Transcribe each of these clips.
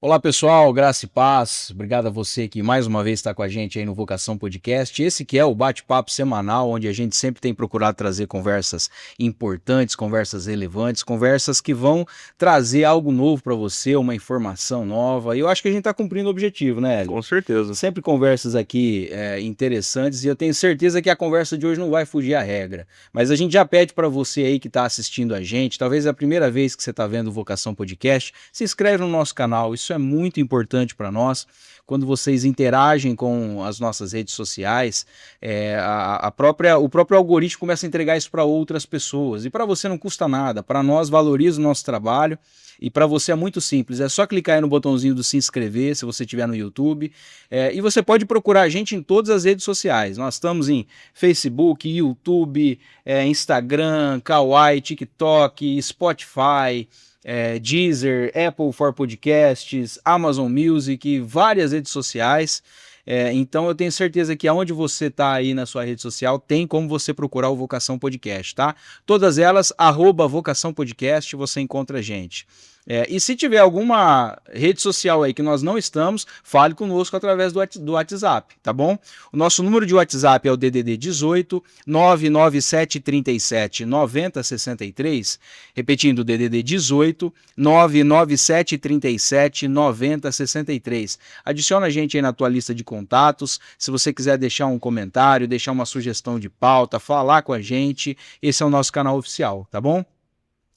Olá pessoal, graça e paz. Obrigado a você que mais uma vez está com a gente aí no Vocação Podcast. Esse que é o bate-papo semanal, onde a gente sempre tem procurado trazer conversas importantes, conversas relevantes, conversas que vão trazer algo novo para você, uma informação nova. E eu acho que a gente está cumprindo o objetivo, né, Hélio? Com certeza. Sempre conversas aqui interessantes e eu tenho certeza que a conversa de hoje não vai fugir à regra. Mas a gente já pede para você aí que está assistindo a gente, talvez é a primeira vez que você está vendo o Vocação Podcast, se inscreve no nosso canal, isso é muito importante para nós. Quando vocês interagem com as nossas redes sociais, o próprio algoritmo começa a entregar isso para outras pessoas. E para você não custa nada, para nós valoriza o nosso trabalho. E para você é muito simples, é só clicar aí no botãozinho do se inscrever, se você estiver no YouTube, e você pode procurar a gente em todas as redes sociais. Nós estamos em Facebook, YouTube, Instagram, Kawaii, TikTok, Spotify, Deezer, Apple for Podcasts, Amazon Music, várias redes sociais. Então eu tenho certeza que aonde você está aí na sua rede social tem como você procurar o Vocação Podcast, tá? Todas elas, @Vocação Podcast, você encontra a gente. E se tiver alguma rede social aí que nós não estamos, fale conosco através do WhatsApp, tá bom? O nosso número de WhatsApp é o DDD 18 99737 9063, repetindo, DDD 18 99737 9063. Adiciona a gente aí na tua lista de contatos, se você quiser deixar um comentário, deixar uma sugestão de pauta, falar com a gente, esse é o nosso canal oficial, tá bom?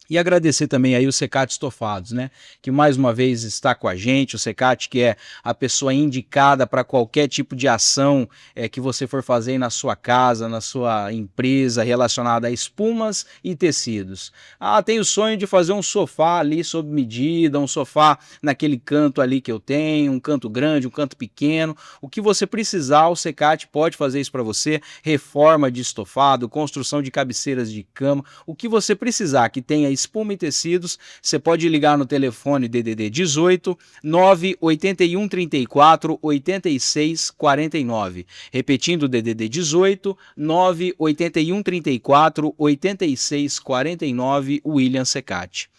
E agradecer também aí o Secate Estofados, né, que mais uma vez está com a gente, o Secate que é a pessoa indicada para qualquer tipo de ação que você for fazer na sua casa, na sua empresa, relacionada a espumas e tecidos. Ah, tenho o sonho de fazer um sofá ali sob medida, um sofá naquele canto ali que eu tenho, um canto grande, um canto pequeno, o que você precisar, o Secate pode fazer isso para você, reforma de estofado, construção de cabeceiras de cama, o que você precisar que tenha espuma e tecidos, você pode ligar no telefone DDD 18 981 34 86 49. Repetindo, DDD 18 981 34 86 49, William Secati.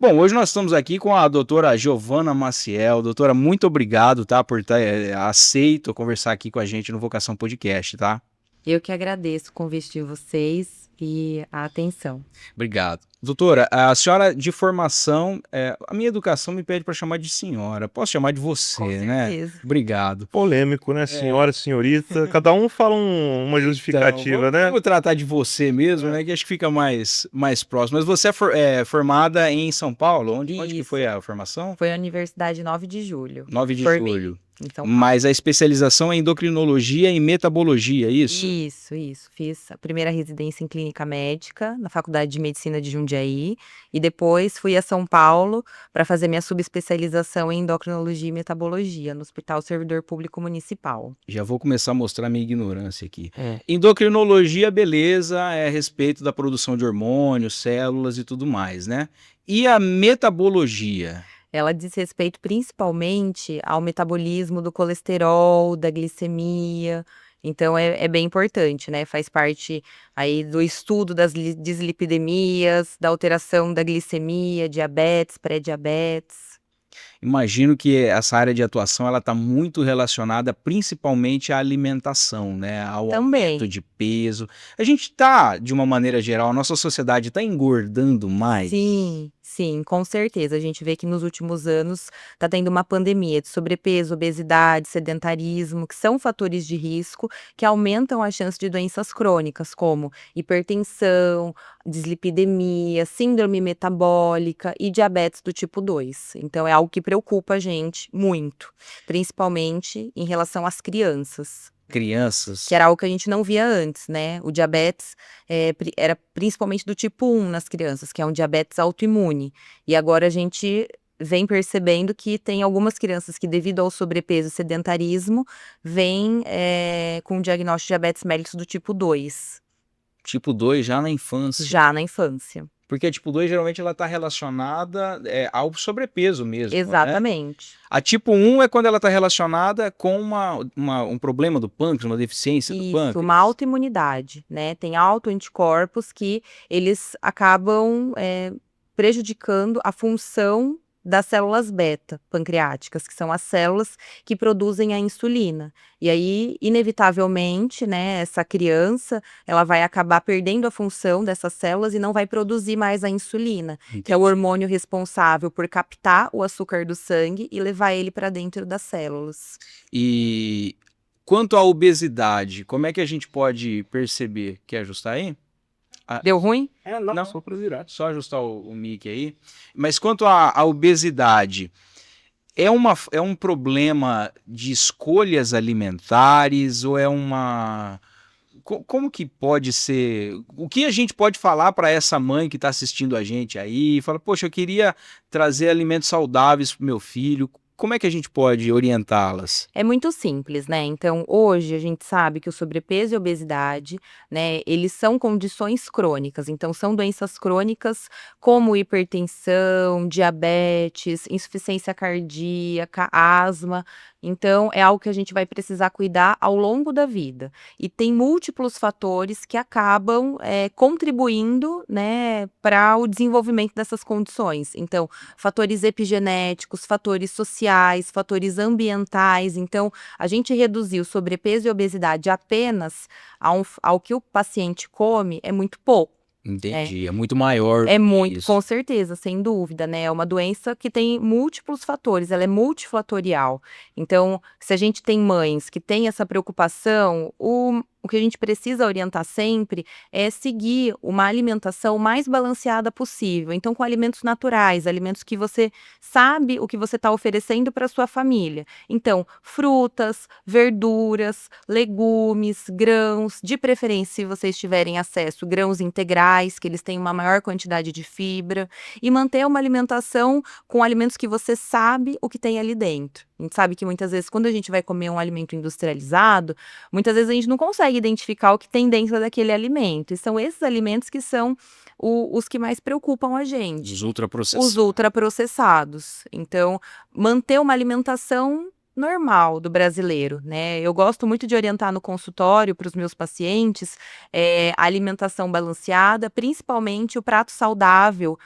Bom, hoje nós estamos aqui com a doutora Giovana Maciel. Doutora, muito obrigado, tá, por ter aceito conversar aqui com a gente no Vocação Podcast, tá? Eu que agradeço o convite de vocês e a atenção. Obrigado. Doutora, a senhora de formação, a minha educação me pede para chamar de senhora. Posso chamar de Com você, né? certeza. Obrigado. Polêmico, né? Senhora, senhorita, cada um fala uma Então, justificativa, né? vamos tratar de você mesmo, né? Que acho que fica mais próximo. Mas você é formada em São Paulo? Onde que foi a formação? Foi a Universidade 9 de Julho. 9 de Formei julho. em São Paulo. Mas a especialização é em endocrinologia e metabologia, é isso? Isso. Fiz a primeira residência em clínica médica na Faculdade de Medicina de Jundiaí e depois fui a São Paulo para fazer minha subespecialização em endocrinologia e metabologia no Hospital Servidor Público Municipal. Já vou começar a mostrar minha ignorância aqui. Endocrinologia, beleza, é a respeito da produção de hormônios, células e tudo mais, né? E a metabologia? Ela diz respeito principalmente ao metabolismo do colesterol, da glicemia, então é bem importante, né, faz parte aí do estudo das dislipidemias, da alteração da glicemia, diabetes, pré-diabetes. Imagino que essa área de atuação ela está muito relacionada principalmente à alimentação, né, ao aumento Também. de peso. A gente está, de uma maneira geral, a nossa sociedade está engordando mais? Sim, com certeza. A gente vê que nos últimos anos está tendo uma pandemia de sobrepeso, obesidade, sedentarismo, que são fatores de risco que aumentam a chance de doenças crônicas, como hipertensão, dislipidemia, síndrome metabólica e diabetes do tipo 2. Então é algo que preocupa a gente muito, principalmente em relação às crianças. Crianças? Que era algo que a gente não via antes, né, o diabetes, era principalmente do tipo 1 nas crianças, que é um diabetes autoimune, e agora a gente vem percebendo que tem algumas crianças que devido ao sobrepeso e sedentarismo, vêm, com o diagnóstico de diabetes mellitus do tipo 2. Tipo 2 já na infância? Já na infância. Porque a tipo 2 geralmente ela está relacionada, ao sobrepeso mesmo, né? Exatamente. A tipo 1 é quando ela está relacionada com um problema do pâncreas, uma deficiência do Isso, pâncreas. uma autoimunidade, né, tem autoanticorpos que eles acabam, prejudicando a função das células beta pancreáticas, que são as células que produzem a insulina. E aí, inevitavelmente, né, essa criança, ela vai acabar perdendo a função dessas células e não vai produzir mais a insulina, que é o hormônio responsável por captar o açúcar do sangue e levar ele para dentro das células. E quanto à obesidade, como é que a gente pode perceber? Quer ajustar aí? Deu ruim? Não. só pra virar. Só ajustar o mic aí. Mas quanto à obesidade, é um problema de escolhas alimentares ou é uma... Como que pode ser? O que a gente pode falar para essa mãe que está assistindo a gente aí? Fala, poxa, eu queria trazer alimentos saudáveis para o meu filho. Como é que a gente pode orientá-las? É muito simples, né? Então, hoje a gente sabe que o sobrepeso e a obesidade, né, eles são condições crônicas. Então, são doenças crônicas como hipertensão, diabetes, insuficiência cardíaca, asma. Então, é algo que a gente vai precisar cuidar ao longo da vida. E tem múltiplos fatores que acabam contribuindo, né, para o desenvolvimento dessas condições. Então, fatores epigenéticos, fatores sociais, fatores ambientais. Então, a gente reduzir o sobrepeso e obesidade apenas ao que o paciente come é muito pouco. Entendi, é muito maior É do que muito, isso. com certeza, sem dúvida, né? É uma doença que tem múltiplos fatores, ela é multifatorial. Então, se a gente tem mães que têm essa preocupação, o que a gente precisa orientar sempre é seguir uma alimentação mais balanceada possível. Então, com alimentos naturais, alimentos que você sabe o que você está oferecendo para sua família. Então, frutas, verduras, legumes, grãos, de preferência, se vocês tiverem acesso, grãos integrais, que eles têm uma maior quantidade de fibra, e manter uma alimentação com alimentos que você sabe o que tem ali dentro. A gente sabe que muitas vezes, quando a gente vai comer um alimento industrializado, muitas vezes a gente não consegue identificar o que tem dentro daquele alimento. E são esses alimentos que são os que mais preocupam a gente. Os ultraprocessados. Os ultraprocessados. Então, manter uma alimentação normal do brasileiro, né? Eu gosto muito de orientar no consultório para os meus pacientes a alimentação balanceada, principalmente o prato saudável,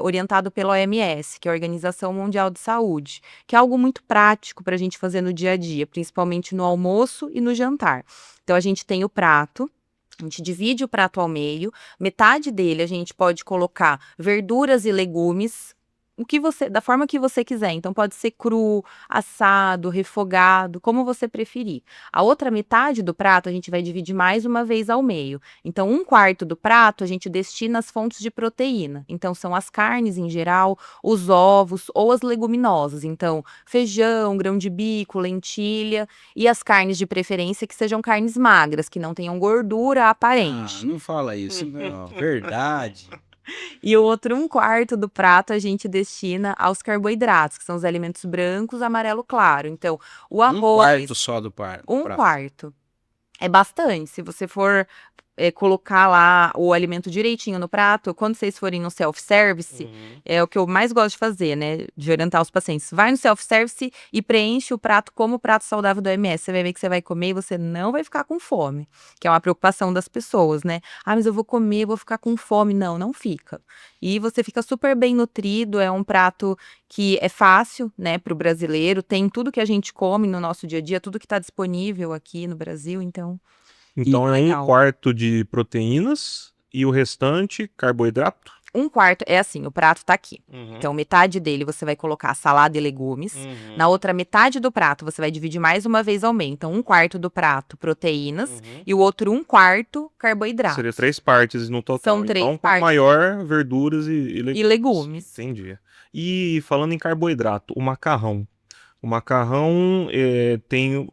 orientado pela OMS, que é a Organização Mundial de Saúde, que é algo muito prático para a gente fazer no dia a dia, principalmente no almoço e no jantar. Então, a gente tem o prato. A gente divide o prato ao meio, metade dele a gente pode colocar verduras e legumes, da forma que você quiser. Então, pode ser cru, assado, refogado, como você preferir. A outra metade do prato a gente vai dividir mais uma vez ao meio. Então, 1/4 do prato a gente destina às fontes de proteína. Então, são as carnes em geral, os ovos ou as leguminosas. Então, feijão, grão de bico, lentilha e as carnes de preferência que sejam carnes magras, que não tenham gordura aparente. Não fala isso, não. Verdade. E o outro 1/4 do prato a gente destina aos carboidratos, que são os alimentos brancos, amarelo claro. Então, o arroz... 1/4 só do prato. 1/4. É bastante. Se você for colocar lá o alimento direitinho no prato, quando vocês forem no self-service, é o que eu mais gosto de fazer, né? De orientar os pacientes. Vai no self-service e preenche o prato como o prato saudável do OMS. Você vai ver que você vai comer e você não vai ficar com fome, que é uma preocupação das pessoas, né? Ah, mas eu vou comer, vou ficar com fome. Não, não fica. E você fica super bem nutrido, é um prato que é fácil, né, para o brasileiro, tem tudo que a gente come no nosso dia a dia, tudo que está disponível aqui no Brasil, então... Então é legal. 1/4 de proteínas e o restante carboidrato? 1/4 é assim, o prato tá aqui. Então, metade dele você vai colocar salada e legumes. Na outra metade do prato, você vai dividir mais uma vez ao meio. Então, 1/4 do prato, proteínas. E o outro 1/4, carboidrato. Seria 3 partes no total. São 3 então, partes. maior, verduras e legumes. E legumes. Entendi. E falando em carboidrato, o macarrão. O macarrão tem...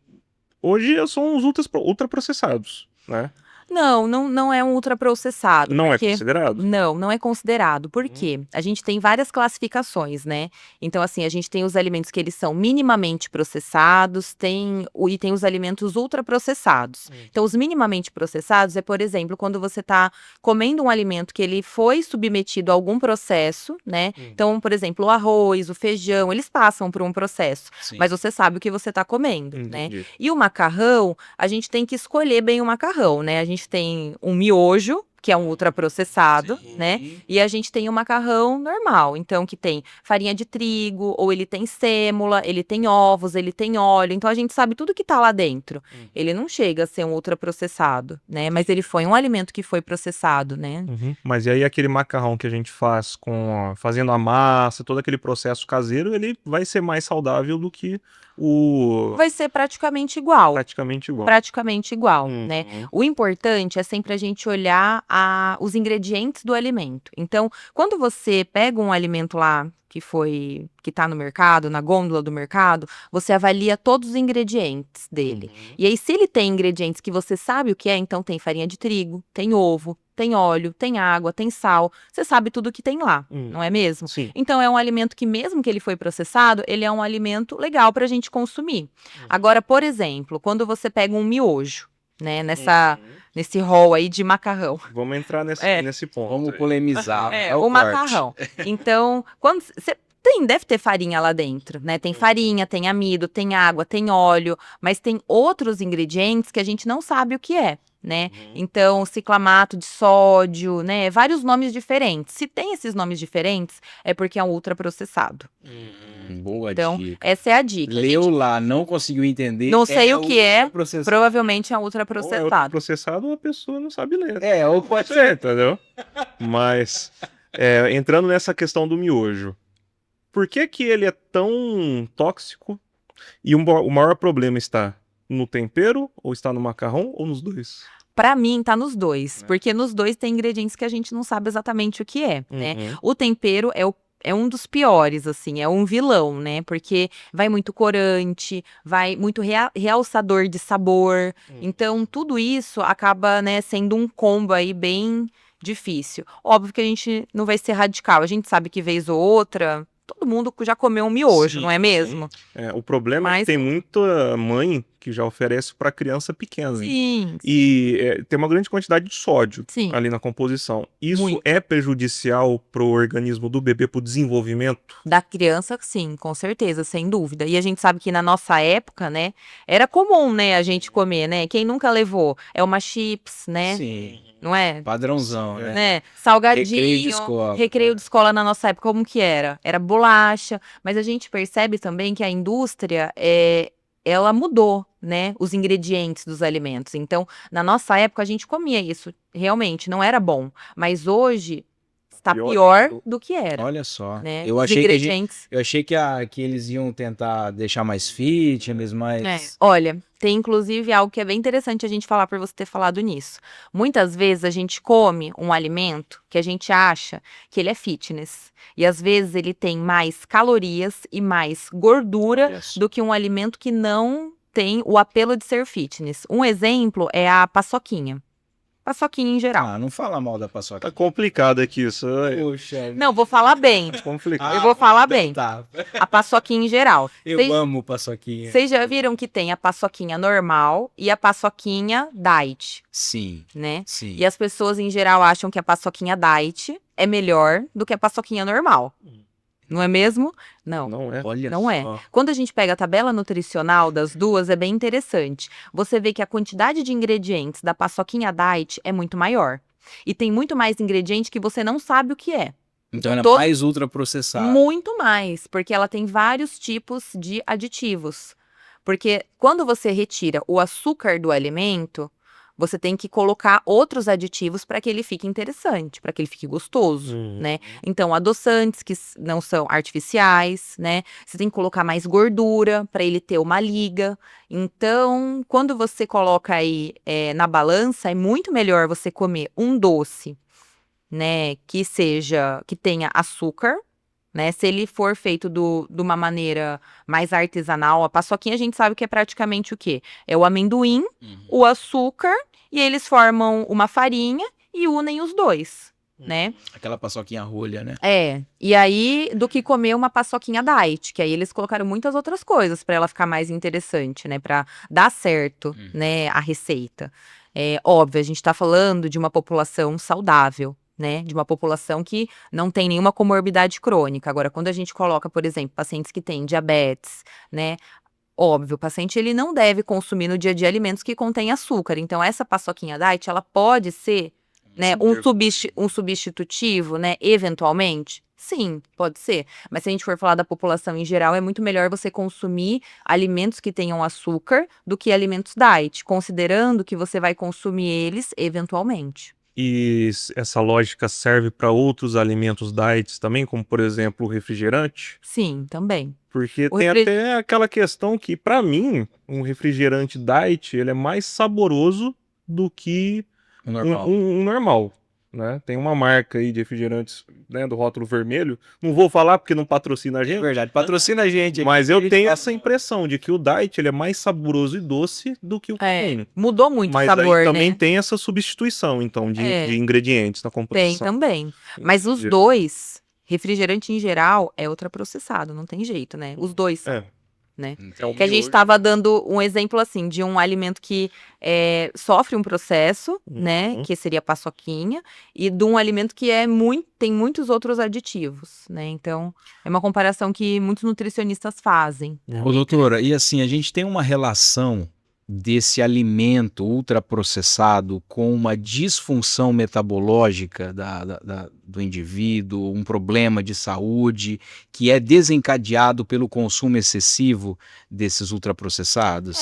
Hoje são os ultraprocessados, né? Não é um ultraprocessado. Não é porque... considerado? Não é considerado. Por quê? A gente tem várias classificações, né? Então, assim, a gente tem os alimentos que eles são minimamente processados, e tem os alimentos ultraprocessados. Então, os minimamente processados é, por exemplo, quando você está comendo um alimento que ele foi submetido a algum processo, né? Então, por exemplo, o arroz, o feijão, eles passam por um processo. Sim. Mas você sabe o que você está comendo, né? Entendi. E o macarrão, a gente tem que escolher bem o macarrão, né? A gente tem um miojo, que é um ultraprocessado, Sim. né? E a gente tem o macarrão normal, então que tem farinha de trigo, ou ele tem sêmola, ele tem ovos, ele tem óleo, então a gente sabe tudo que tá lá dentro. Ele não chega a ser um ultraprocessado, né? Mas ele foi um alimento que foi processado, né? Mas e aí aquele macarrão que a gente faz fazendo a massa, todo aquele processo caseiro, ele vai ser mais saudável do que o Vai ser praticamente igual. praticamente igual. Praticamente igual, né? O importante é sempre a gente olhar os ingredientes do alimento. Então, quando você pega um alimento lá que tá no mercado, na gôndola do mercado, você avalia todos os ingredientes dele. E aí, se ele tem ingredientes que você sabe o que é, então tem farinha de trigo, tem ovo, tem óleo, tem água, tem sal. Você sabe tudo que tem lá, não é mesmo? Sim. Então, é um alimento que, mesmo que ele foi processado, ele é um alimento legal para a gente consumir. Agora, por exemplo, quando você pega um miojo, né, nesse rol aí de macarrão. Vamos entrar nesse ponto. Vamos polemizar. O corte. macarrão. Então, quando você deve ter farinha lá dentro, né? Tem farinha, tem amido, tem água, tem óleo, mas tem outros ingredientes que a gente não sabe o que é, né? Então, ciclamato de sódio, né? Vários nomes diferentes. Se tem esses nomes diferentes, é porque é um ultraprocessado. Boa Então, dica. essa é a dica. Leu lá, não conseguiu entender. Não sei o que é, ultraprocessado. provavelmente é um Ou é ultraprocessado. processado ou a pessoa não sabe ler. Ou pode Pode ser, entendeu? Mas, entrando nessa questão do miojo, por que que ele é tão tóxico e o maior problema está no tempero, ou está no macarrão, ou nos dois? Pra mim, tá nos dois, porque nos dois tem ingredientes que a gente não sabe exatamente o que é, né? O tempero é um dos piores, assim, é um vilão, né? Porque vai muito corante, vai muito realçador de sabor. Então, tudo isso acaba, né, sendo um combo aí bem difícil. Óbvio que a gente não vai ser radical, a gente sabe que vez ou outra, todo mundo já comeu um miojo, Sim, não é mesmo? O problema é Mas- que tem muita mãe que já oferece para criança pequena. Sim, E tem uma grande quantidade de sódio sim. ali na composição. Isso Muito. é prejudicial pro organismo do bebê, pro desenvolvimento? Da criança, sim, com certeza, sem dúvida. E a gente sabe que na nossa época, né, era comum, né, a gente comer, né? Quem nunca levou? É uma chips, né? Sim. Não é? Padrãozão, né? Né? Salgadinho. Recreio de escola. Recreio de escola na nossa época, como que era? Era bolacha, mas a gente percebe também que a indústria, ela mudou, né, os ingredientes dos alimentos. Então, na nossa época, a gente comia isso, realmente, não era bom. Mas hoje, está pior do que era, Olha só. né? Eu Os achei ingredientes... que eles iam tentar deixar mais fitness, mais. Olha, tem inclusive algo que é bem interessante a gente falar por você ter falado nisso. Muitas vezes a gente come um alimento que a gente acha que ele é fitness. E às vezes ele tem mais calorias e mais gordura Yes. do que um alimento que não tem o apelo de ser fitness. Um exemplo é a paçoquinha. Paçoquinha em geral. Ah, não fala mal da paçoca. Tá complicado aqui isso. Poxa. Não, vou falar bem. Complicado. Eu vou falar bem. Tá. A paçoquinha em geral. Eu amo paçoquinha. Vocês já viram que tem a paçoquinha normal e a paçoquinha diet, Sim, né? sim. E as pessoas em geral acham que a paçoquinha diet é melhor do que a paçoquinha normal. Não é mesmo? Não. Não é? Olha Não é. só. Quando a gente pega a tabela nutricional das duas, é bem interessante. Você vê que a quantidade de ingredientes da paçoquinha diet é muito maior. E tem muito mais ingrediente que você não sabe o que é. Então era Todo- mais ultraprocessado. Muito mais, porque ela tem vários tipos de aditivos. Porque quando você retira o açúcar do alimento, você tem que colocar outros aditivos para que ele fique interessante, para que ele fique gostoso, né? Então, adoçantes que não são artificiais, né? Você tem que colocar mais gordura para ele ter uma liga. Então, quando você coloca aí na balança, é muito melhor você comer um doce, né? Que tenha açúcar, né? Se ele for feito de uma maneira mais artesanal, a paçoquinha a gente sabe que é praticamente o quê? É o amendoim, o açúcar, e eles formam uma farinha e unem os dois, né? Aquela paçoquinha rolha, né? E aí, do que comer uma paçoquinha diet, que aí eles colocaram muitas outras coisas para ela ficar mais interessante, né? Para dar certo, né, a receita. Óbvio, a gente tá falando de uma população saudável, né, de uma população que não tem nenhuma comorbidade crônica. Agora, quando a gente coloca, por exemplo, pacientes que têm diabetes, né, óbvio, o paciente ele não deve consumir no dia a dia alimentos que contêm açúcar. Então, essa paçoquinha diet, ela pode ser né? Um substitutivo, né? Eventualmente. Sim, pode ser. Mas se a gente for falar da população em geral, é muito melhor você consumir alimentos que tenham açúcar do que alimentos diet, considerando que você vai consumir eles eventualmente. E essa lógica serve para outros alimentos diets também, como por exemplo o refrigerante? Sim, também. Porque O tem refri- até aquela questão que, para mim, um refrigerante diet ele é mais saboroso do que O normal. um normal, né? Tem uma marca aí de refrigerantes, né, do rótulo vermelho. Não vou falar porque não patrocina a É gente, verdade. Patrocina a gente. mas eu tenho essa impressão de que o diet ele é mais saboroso e doce do que o comum. Mudou muito o Mas sabor, aí também né? tem essa substituição, então, de ingredientes na Tem composição. também. Mas os Entendi. dois, refrigerante em geral, é ultraprocessado, não tem jeito, né? Os dois são. É. Né? É o Que a gente miojo. estava dando um exemplo assim de um alimento que sofre um processo, né? Uhum. Que seria a paçoquinha, e de um alimento que tem muitos outros aditivos, né? Então, é uma comparação que muitos nutricionistas fazem. Ô, doutora, e assim, a gente tem uma relação desse alimento ultraprocessado com uma disfunção metabológica do indivíduo, um problema de saúde que é desencadeado pelo consumo excessivo desses ultraprocessados?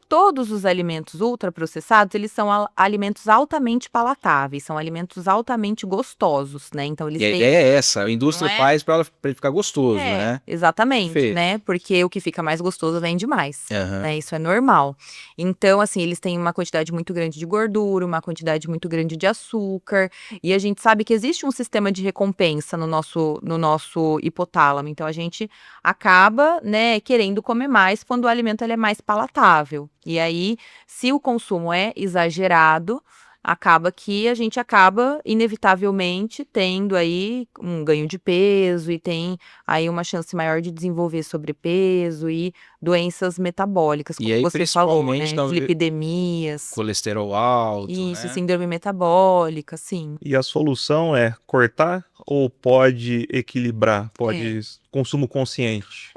Todos os alimentos ultraprocessados, eles são alimentos altamente palatáveis, são alimentos altamente gostosos, né? Então, eles E a têm. ideia é essa, a indústria Não é? faz para ele ficar gostoso, né? Exatamente, Perfeito. né? Porque o que fica mais gostoso vende mais, Aham. né? Isso é normal. Então, assim, eles têm uma quantidade muito grande de gordura, uma quantidade muito grande de açúcar, e a gente sabe que existe um sistema de recompensa no nosso hipotálamo. Então, a gente acaba, né, querendo comer mais quando o alimento ele é mais palatável. E aí, se o consumo é exagerado, acaba que a gente acaba, inevitavelmente, tendo aí um ganho de peso e tem aí uma chance maior de desenvolver sobrepeso e doenças metabólicas, E como aí, você falou, né? principalmente, Lipidemias, colesterol alto, isso, né? síndrome metabólica, sim. E a solução é cortar ou pode equilibrar? Pode consumo consciente?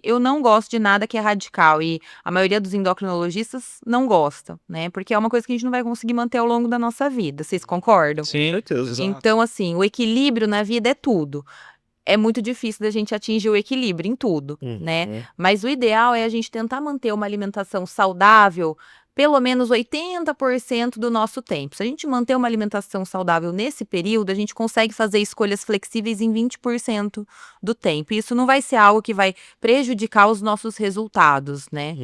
Eu não gosto de nada que é radical e a maioria dos endocrinologistas não gosta, né? Porque é uma coisa que a gente não vai conseguir manter ao longo da nossa vida. Vocês concordam? Sim, certeza. Então, assim, o equilíbrio na vida é tudo. É muito difícil da gente atingir o equilíbrio em tudo, né? Mas o ideal é a gente tentar manter uma alimentação saudável pelo menos 80% do nosso tempo. Se a gente manter uma alimentação saudável nesse período, a gente consegue fazer escolhas flexíveis em 20% do tempo. E isso não vai ser algo que vai prejudicar os nossos resultados, né?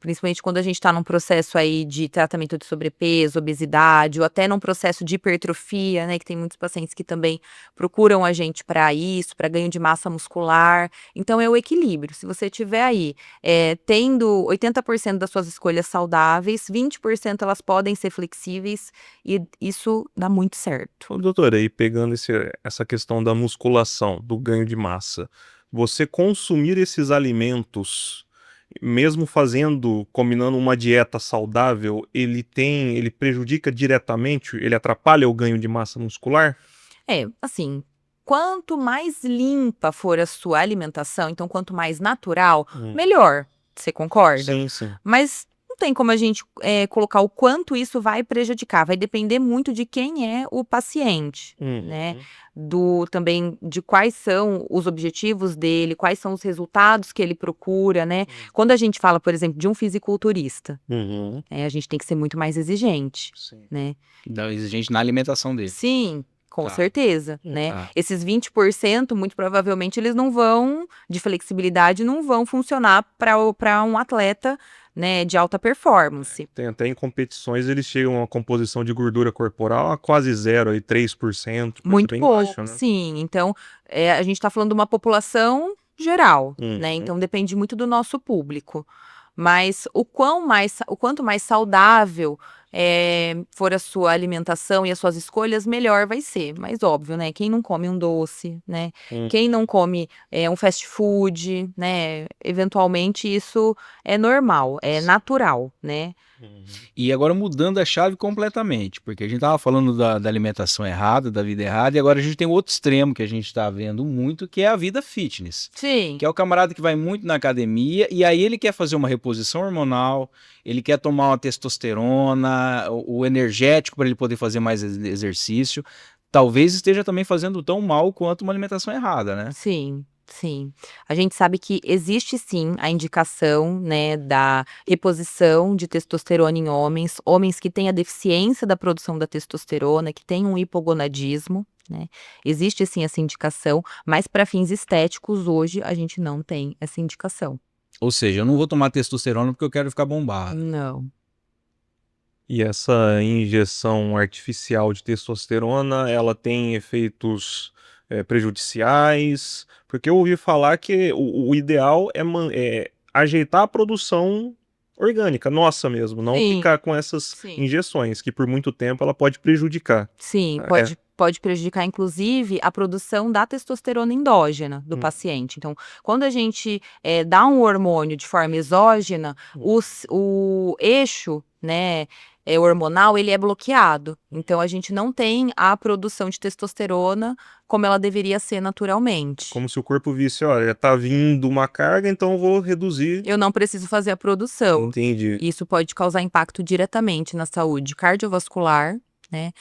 Principalmente quando a gente está num processo aí de tratamento de sobrepeso, obesidade, ou até num processo de hipertrofia, né? Que tem muitos pacientes que também procuram a gente para isso, para ganho de massa muscular. Então, é o equilíbrio. Se você tiver aí tendo 80% das suas escolhas saudáveis, 20% elas podem ser flexíveis e isso dá muito certo. Ô, doutora, e pegando essa questão da musculação, do ganho de massa, você consumir esses alimentos, mesmo combinando uma dieta saudável, ele prejudica diretamente, ele atrapalha o ganho de massa muscular? Assim, quanto mais limpa for a sua alimentação, então quanto mais natural, melhor. Você concorda? Sim, sim. Mas não tem como a gente colocar o quanto isso vai prejudicar. Vai depender muito de quem é o paciente, né? Também de quais são os objetivos dele, quais são os resultados que ele procura, né? Quando a gente fala, por exemplo, de um fisiculturista, a gente tem que ser muito mais exigente, Sim. né? Exigente na alimentação dele. Sim, com Tá. certeza, né? Tá. Esses 20%, muito provavelmente, eles não vão, de flexibilidade, não vão funcionar para um atleta, né, de alta performance. Tem até em competições eles chegam a uma composição de gordura corporal a quase zero, aí 3%. Muito bem pouco, baixo, né? sim. Então, a gente está falando de uma população geral, né? Então, depende muito do nosso público. Mas o quanto mais saudável for a sua alimentação e as suas escolhas, melhor vai ser. Mas óbvio, né? Quem não come um doce, né? Quem não come um fast food, né? Eventualmente isso é normal, é natural, né? E agora mudando a chave completamente, porque a gente estava falando da alimentação errada, da vida errada, e agora a gente tem outro extremo que a gente está vendo muito, que é a vida fitness. Sim. Que é o camarada que vai muito na academia e aí ele quer fazer uma reposição hormonal, ele quer tomar uma testosterona, o energético para ele poder fazer mais exercício. Talvez esteja também fazendo tão mal quanto uma alimentação errada, né? Sim, sim. A gente sabe que existe sim a indicação, né, da reposição de testosterona em homens, homens que têm a deficiência da produção da testosterona, que têm um hipogonadismo, né? Existe sim essa indicação, mas para fins estéticos hoje a gente não tem essa indicação. Ou seja, eu não vou tomar testosterona porque eu quero ficar bombado. Não. E essa injeção artificial de testosterona, ela tem efeitos prejudiciais? Porque eu ouvi falar que o ideal é ajeitar a produção orgânica, nossa mesmo, não Sim, ficar com essas sim. injeções, que por muito tempo ela pode prejudicar. Sim, É. pode prejudicar inclusive a produção da testosterona endógena do Hum. paciente. Então, quando a gente, dá um hormônio de forma exógena, o eixo, né, hormonal, ele é bloqueado. Então a gente não tem a produção de testosterona como ela deveria ser naturalmente. Como se o corpo visse, olha, tá vindo uma carga, então eu vou reduzir. Eu não preciso fazer a produção. Entendi. Isso pode causar impacto diretamente na saúde cardiovascular, né?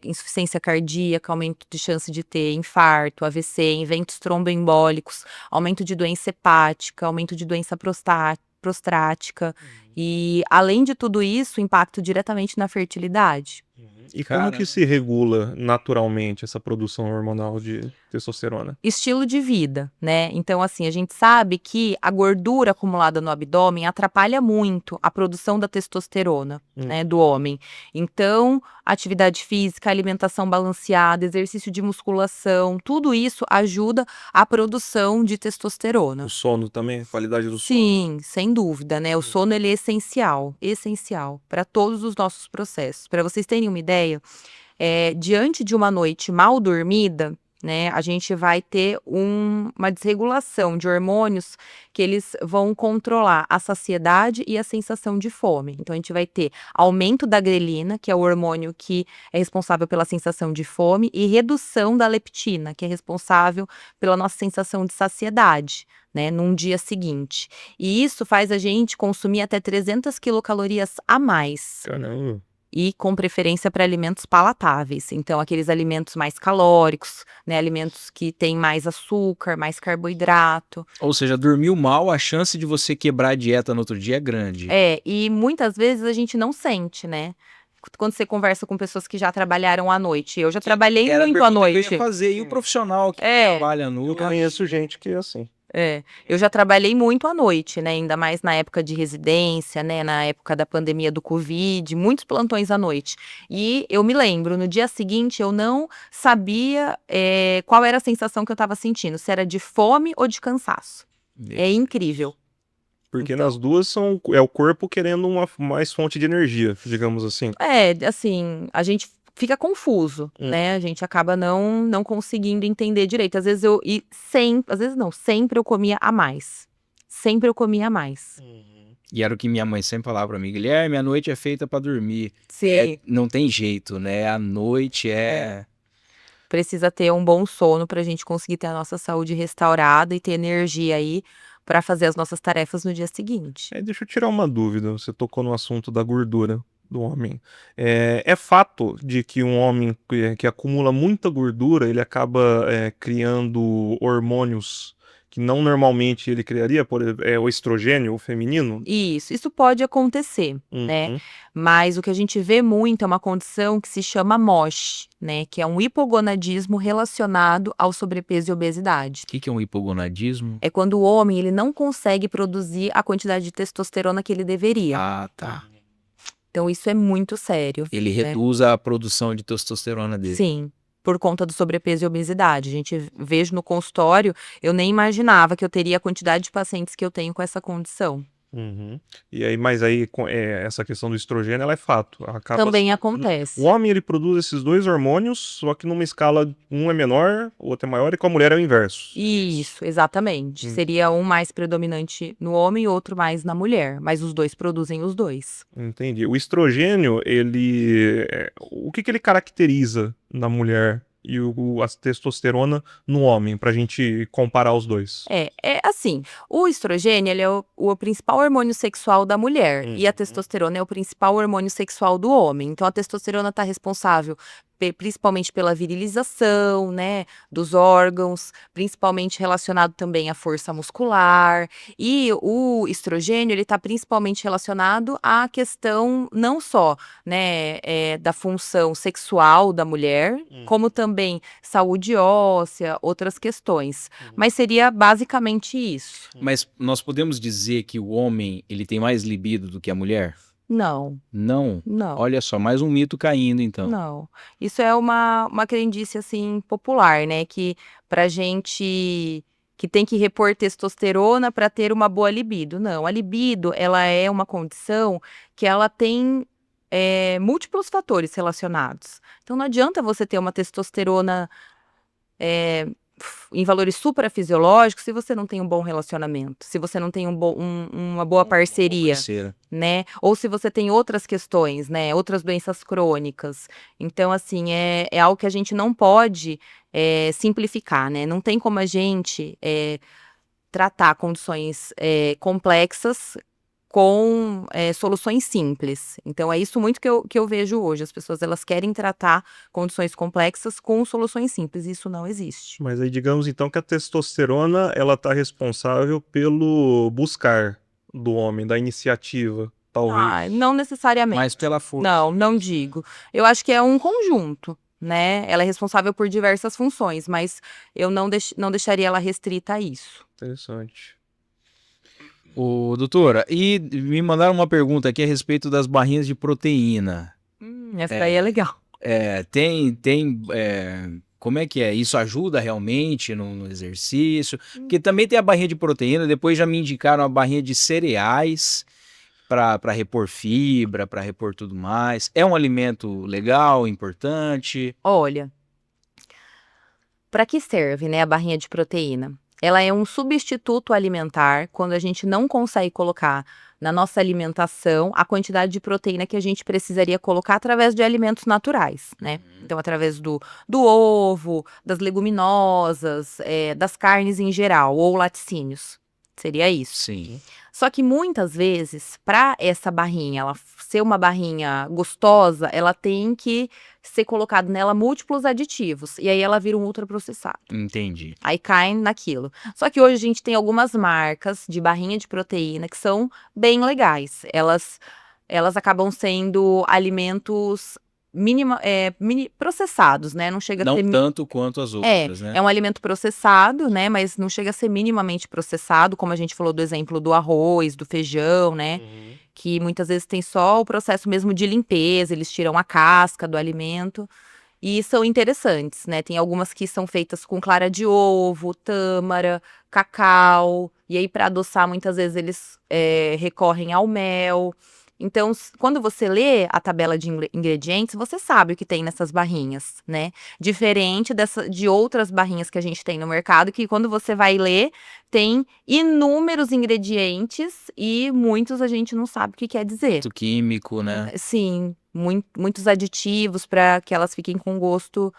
Insuficiência cardíaca, aumento de chance de ter infarto, AVC, eventos tromboembólicos, aumento de doença hepática, aumento de doença prostática. E, além de tudo isso, impacto diretamente na fertilidade. E como que se regula naturalmente essa produção hormonal de testosterona? Estilo de vida, né? Então, assim, a gente sabe que a gordura acumulada no abdômen atrapalha muito a produção da testosterona, né, do homem. Então, atividade física, alimentação balanceada, exercício de musculação, tudo isso ajuda a produção de testosterona. O sono também, a qualidade do sono. Sim, sem dúvida, né? O sono ele é essencial para todos os nossos processos. Para vocês terem uma ideia, diante de uma noite mal dormida, né, a gente vai ter uma desregulação de hormônios que eles vão controlar a saciedade e a sensação de fome. Então, a gente vai ter aumento da grelina, que é o hormônio que é responsável pela sensação de fome, e redução da leptina, que é responsável pela nossa sensação de saciedade, né, num dia seguinte. E isso faz a gente consumir até 300 quilocalorias a mais. Caramba. E com preferência para alimentos palatáveis. Então, aqueles alimentos mais calóricos, né, alimentos que têm mais açúcar, mais carboidrato. Ou seja, dormiu mal, a chance de você quebrar a dieta no outro dia é grande. E muitas vezes a gente não sente, né? Quando você conversa com pessoas que já trabalharam à noite. Eu já trabalhei Era a muito à pergunta que eu noite. ia fazer. E o profissional que trabalha à Eu noite? conheço gente que é assim. Eu já trabalhei muito à noite, né, ainda mais na época de residência, né, na época da pandemia do Covid, muitos plantões à noite. E eu me lembro, no dia seguinte eu não sabia, qual era a sensação que eu estava sentindo, se era de fome ou de cansaço. É incrível. Porque Então. nas duas é o corpo querendo mais fonte de energia, digamos assim. Assim, a gente fica confuso, né, a gente acaba não conseguindo entender direito. Às vezes sempre eu comia a mais. Sempre eu comia a mais. E era o que minha mãe sempre falava pra mim, Guilherme, a noite é feita pra dormir. Sim. Não tem jeito, né? A noite Precisa ter um bom sono pra gente conseguir ter a nossa saúde restaurada e ter energia aí pra fazer as nossas tarefas no dia seguinte. Deixa eu tirar uma dúvida, você tocou no assunto da gordura do homem. É fato de que um homem que acumula muita gordura, ele acaba criando hormônios que não normalmente ele criaria, por exemplo, o estrogênio, o feminino? Isso pode acontecer, né? Mas o que a gente vê muito é uma condição que se chama MOSH, né? Que é um hipogonadismo relacionado ao sobrepeso e obesidade. O que é um hipogonadismo? É quando o homem ele não consegue produzir a quantidade de testosterona que ele deveria. Ah, tá. Então isso é muito sério. Ele né? reduz a produção de testosterona dele. Sim, por conta do sobrepeso e obesidade. A gente vejo no consultório, eu nem imaginava que eu teria a quantidade de pacientes que eu tenho com essa condição. E aí, mas aí essa questão do estrogênio, ela é fato. Também acontece. O homem, ele produz esses dois hormônios, só que numa escala, um é menor, o outro é maior, e com a mulher é o inverso. Isso, exatamente. Seria um mais predominante no homem e outro mais na mulher, mas os dois produzem os dois. Entendi. O estrogênio, ele... o que ele caracteriza na mulher e a testosterona no homem, pra gente comparar os dois? É assim, o estrogênio, ele é o principal hormônio sexual da mulher, e a testosterona é o principal hormônio sexual do homem. Então a testosterona está responsável principalmente pela virilização, né, dos órgãos, principalmente relacionado também à força muscular, e o estrogênio, ele está principalmente relacionado à questão não só, né, da função sexual da mulher, como também saúde óssea, outras questões. Mas seria basicamente isso. Mas nós podemos dizer que o homem ele tem mais libido do que a mulher? Não, Não. não. Olha só, mais um mito caindo então. Não, isso é uma crendice, assim, popular, né, que pra gente que tem que repor testosterona para ter uma boa libido. Não, a libido, ela é uma condição que ela tem, múltiplos fatores relacionados. Então não adianta você ter uma testosterona, em valores suprafisiológicos se você não tem um bom relacionamento, se você não tem uma boa parceria, Parceira. né? Ou se você tem outras questões, né? Outras doenças crônicas. Então, assim, é algo que a gente não pode simplificar, né? Não tem como a gente tratar condições complexas com soluções simples. Então, é isso muito que eu vejo hoje. As pessoas, elas querem tratar condições complexas com soluções simples. Isso não existe. Mas aí digamos então que a testosterona ela tá responsável pelo buscar do homem, da iniciativa, talvez. Não necessariamente. Mais pela força. Não digo. Eu acho que é um conjunto, né? Ela é responsável por diversas funções, mas eu não deixaria ela restrita a isso. Interessante. Ô, doutora, e me mandaram uma pergunta aqui a respeito das barrinhas de proteína. Essa daí é legal. Como é que é? Isso ajuda realmente no exercício? Porque também tem a barrinha de proteína, depois já me indicaram a barrinha de cereais para repor fibra, para repor tudo mais. É um alimento legal, importante? Olha, para que serve, né, a barrinha de proteína? Ela é um substituto alimentar quando a gente não consegue colocar na nossa alimentação a quantidade de proteína que a gente precisaria colocar através de alimentos naturais, né? Então, através do ovo, das leguminosas, das carnes em geral, ou laticínios. Seria isso. Sim. Só que muitas vezes, para essa barrinha ela ser uma barrinha gostosa, ela tem que ser colocado nela múltiplos aditivos. E aí ela vira um ultraprocessado. Entendi. Aí cai naquilo. Só que hoje a gente tem algumas marcas de barrinha de proteína que são bem legais. Elas acabam sendo alimentos processados, né? Não chega a Não ser tanto quanto as outras, né? é um alimento processado, né? Mas não chega a ser minimamente processado, como a gente falou do exemplo do arroz, do feijão, né? Que muitas vezes tem só o processo mesmo de limpeza, eles tiram a casca do alimento. E são interessantes, né? Tem algumas que são feitas com clara de ovo, tâmara, cacau. E aí, para adoçar, muitas vezes eles recorrem ao mel. Então, quando você lê a tabela de ingredientes, você sabe o que tem nessas barrinhas, né? Diferente de outras barrinhas que a gente tem no mercado, que quando você vai ler, tem inúmeros ingredientes e muitos a gente não sabe o que quer dizer. Muito químico, né? Sim, muitos aditivos para que elas fiquem com gosto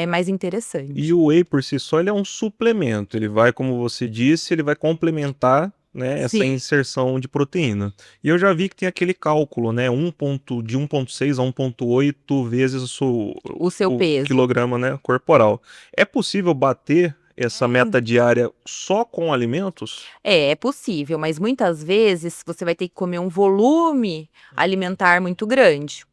mais interessante. E o whey por si só ele é um suplemento, ele vai, como você disse, ele vai complementar, né, essa Sim. inserção de proteína. E eu já vi que tem aquele cálculo, né, de 1,6 a 1,8 vezes O seu peso. quilograma, né, corporal. É possível bater essa meta diária só com alimentos? É possível, mas muitas vezes você vai ter que comer um volume alimentar muito grande,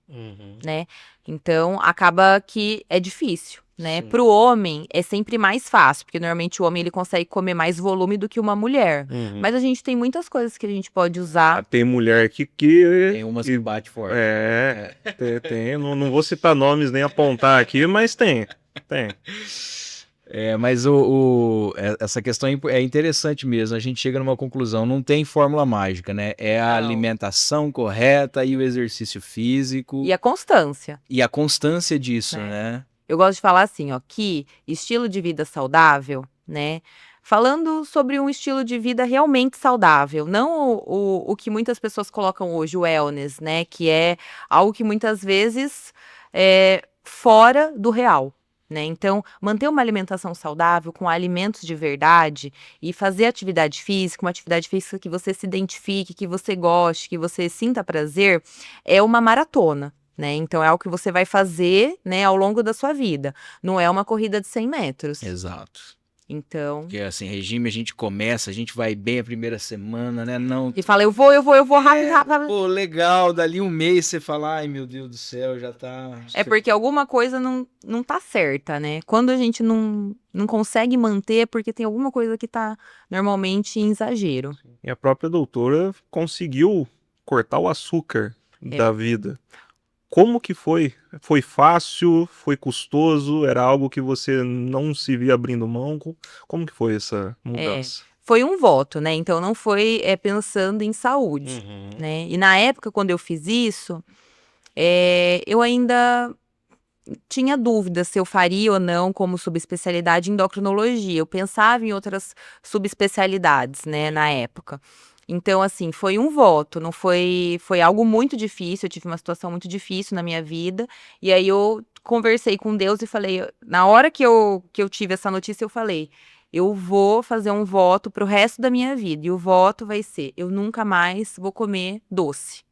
né? Então, acaba que é difícil, né? Sim. Para o homem, é sempre mais fácil, porque normalmente o homem ele consegue comer mais volume do que uma mulher. Mas a gente tem muitas coisas que a gente pode usar. Tem mulher que Tem umas que bate forte. tem. Não vou citar nomes nem apontar aqui, mas tem. Mas essa questão é interessante mesmo. A gente chega numa conclusão, não tem fórmula mágica, né? É a Não. alimentação correta e o exercício físico. E a constância. E a constância disso, né? Eu gosto de falar assim, ó, que estilo de vida saudável, né? Falando sobre um estilo de vida realmente saudável, não o que muitas pessoas colocam hoje, o wellness, né? Que é algo que muitas vezes é fora do real. né? Então, manter uma alimentação saudável com alimentos de verdade e fazer atividade física, uma atividade física que você se identifique, que você goste, que você sinta prazer, é uma maratona, né? Então, é algo que você vai fazer, né, ao longo da sua vida. Não é uma corrida de 100 metros. Exato. Então, Porque assim, regime a gente começa, a gente vai bem a primeira semana, né? Não. e fala, eu vou rápido, rápido. Pô, legal, dali um mês você fala, ai meu Deus do céu, já tá. É porque alguma coisa não tá certa, né? Quando a gente não consegue manter, é porque tem alguma coisa que tá normalmente em exagero. E a própria doutora conseguiu cortar o açúcar É. da vida. Como que foi? Foi fácil? Foi custoso? Era algo que você não se via abrindo mão? Como que foi essa mudança? Foi um voto, né? Então não foi pensando em saúde, né? E na época, quando eu fiz isso, eu ainda tinha dúvida se eu faria ou não como subespecialidade em endocrinologia. Eu pensava em outras subespecialidades, né, na época. Então, assim, foi um voto, não foi algo muito difícil, eu tive uma situação muito difícil na minha vida, e aí eu conversei com Deus e falei, na hora que eu tive essa notícia, eu falei, eu vou fazer um voto pro resto da minha vida, e o voto vai ser, eu nunca mais vou comer doce.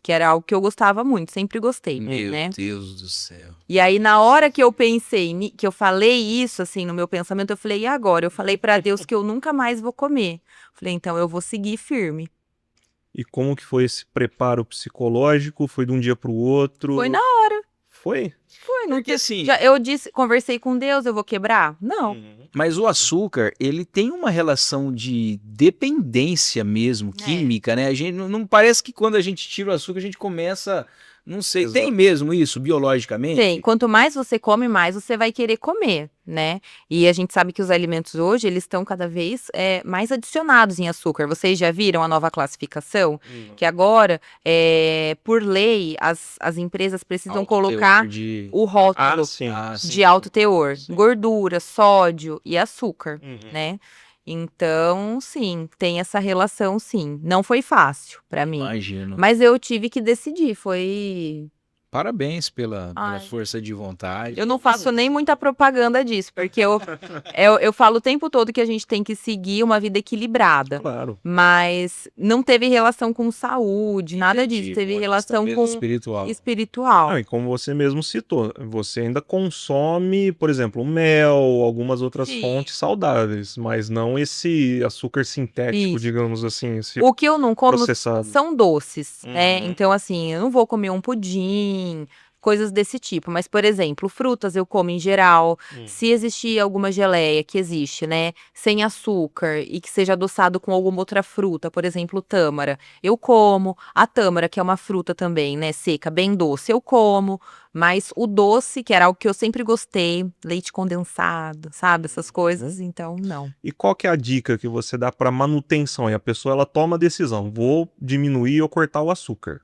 Que era algo que eu gostava muito, sempre gostei, Meu né? Deus do céu. E aí, na hora que eu pensei, que eu falei isso, assim, no meu pensamento, eu falei, e agora? Eu falei pra Deus que eu nunca mais vou comer. Falei, então eu vou seguir firme. E como que foi esse preparo psicológico? Foi de um dia para o outro? Foi na Foi? Foi, não Porque assim, eu disse, conversei com Deus, eu vou quebrar? Não. mas o açúcar, ele tem uma relação de dependência mesmo, química, né? A gente não parece que quando a gente tira o açúcar, a gente começa, não sei, Exato. tem mesmo isso biologicamente? Tem. Quanto mais você come, mais você vai querer comer, né? E a gente sabe que os alimentos hoje, eles estão cada vez mais adicionados em açúcar. Vocês já viram a nova classificação? Que agora, por lei, as empresas precisam Alto colocar teor de... o rótulo sim. de alto teor, gordura, sódio e açúcar, né? Então, sim, tem essa relação, sim. Não foi fácil pra mim, Imagino. mas eu tive que decidir, foi... Parabéns pela Ai. força de vontade. Eu não faço nem muita propaganda disso, porque eu falo o tempo todo que a gente tem que seguir uma vida equilibrada. Claro. Mas não teve relação com saúde, nada Entendi, disso. Teve pô, relação pensamento com espiritual. espiritual. Ah, e como você mesmo citou, você ainda consome, por exemplo, mel, algumas outras Sim. fontes saudáveis, mas não esse açúcar sintético, Isso. digamos assim, esse O que eu não como processado. são doces, né? Uhum. Então, assim, eu não vou comer um pudim, coisas desse tipo. Mas, por exemplo, frutas eu como em geral. Se existir alguma geleia, que existe, né? Sem açúcar e que seja adoçado com alguma outra fruta, por exemplo, tâmara, eu como. A tâmara, que é uma fruta também, né? Seca, bem doce, eu como. Mas o doce, que era algo que eu sempre gostei, leite condensado, sabe? Essas coisas, então, não. E qual que é a dica que você dá para manutenção? E a pessoa ela toma a decisão, vou diminuir ou cortar o açúcar.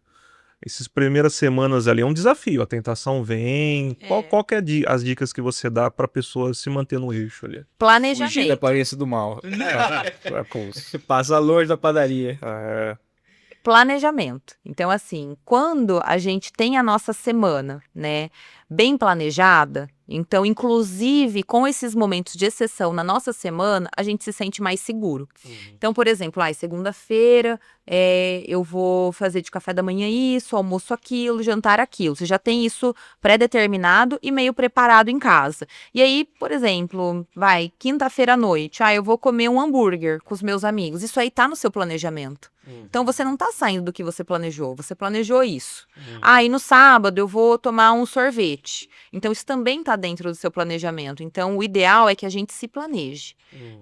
Essas primeiras semanas ali é um desafio, a tentação vem. Qual que é as dicas que você dá para a pessoa se manter no eixo ali? Fugir da Planejamento. aparência do mal. É como se- Passa longe da padaria. É, Planejamento. Então, assim, quando a gente tem a nossa semana, né, bem planejada, então, inclusive, com esses momentos de exceção na nossa semana, a gente se sente mais seguro. Então, por exemplo, segunda-feira, eu vou fazer de café da manhã isso, almoço aquilo, jantar aquilo. Você já tem isso pré-determinado e meio preparado em casa. E aí, por exemplo, quinta-feira à noite, eu vou comer um hambúrguer com os meus amigos. Isso aí tá no seu planejamento. Então, você não tá saindo do que você planejou isso. E no sábado eu vou tomar um sorvete. Então, isso também tá dentro do seu planejamento. Então, o ideal é que a gente se planeje.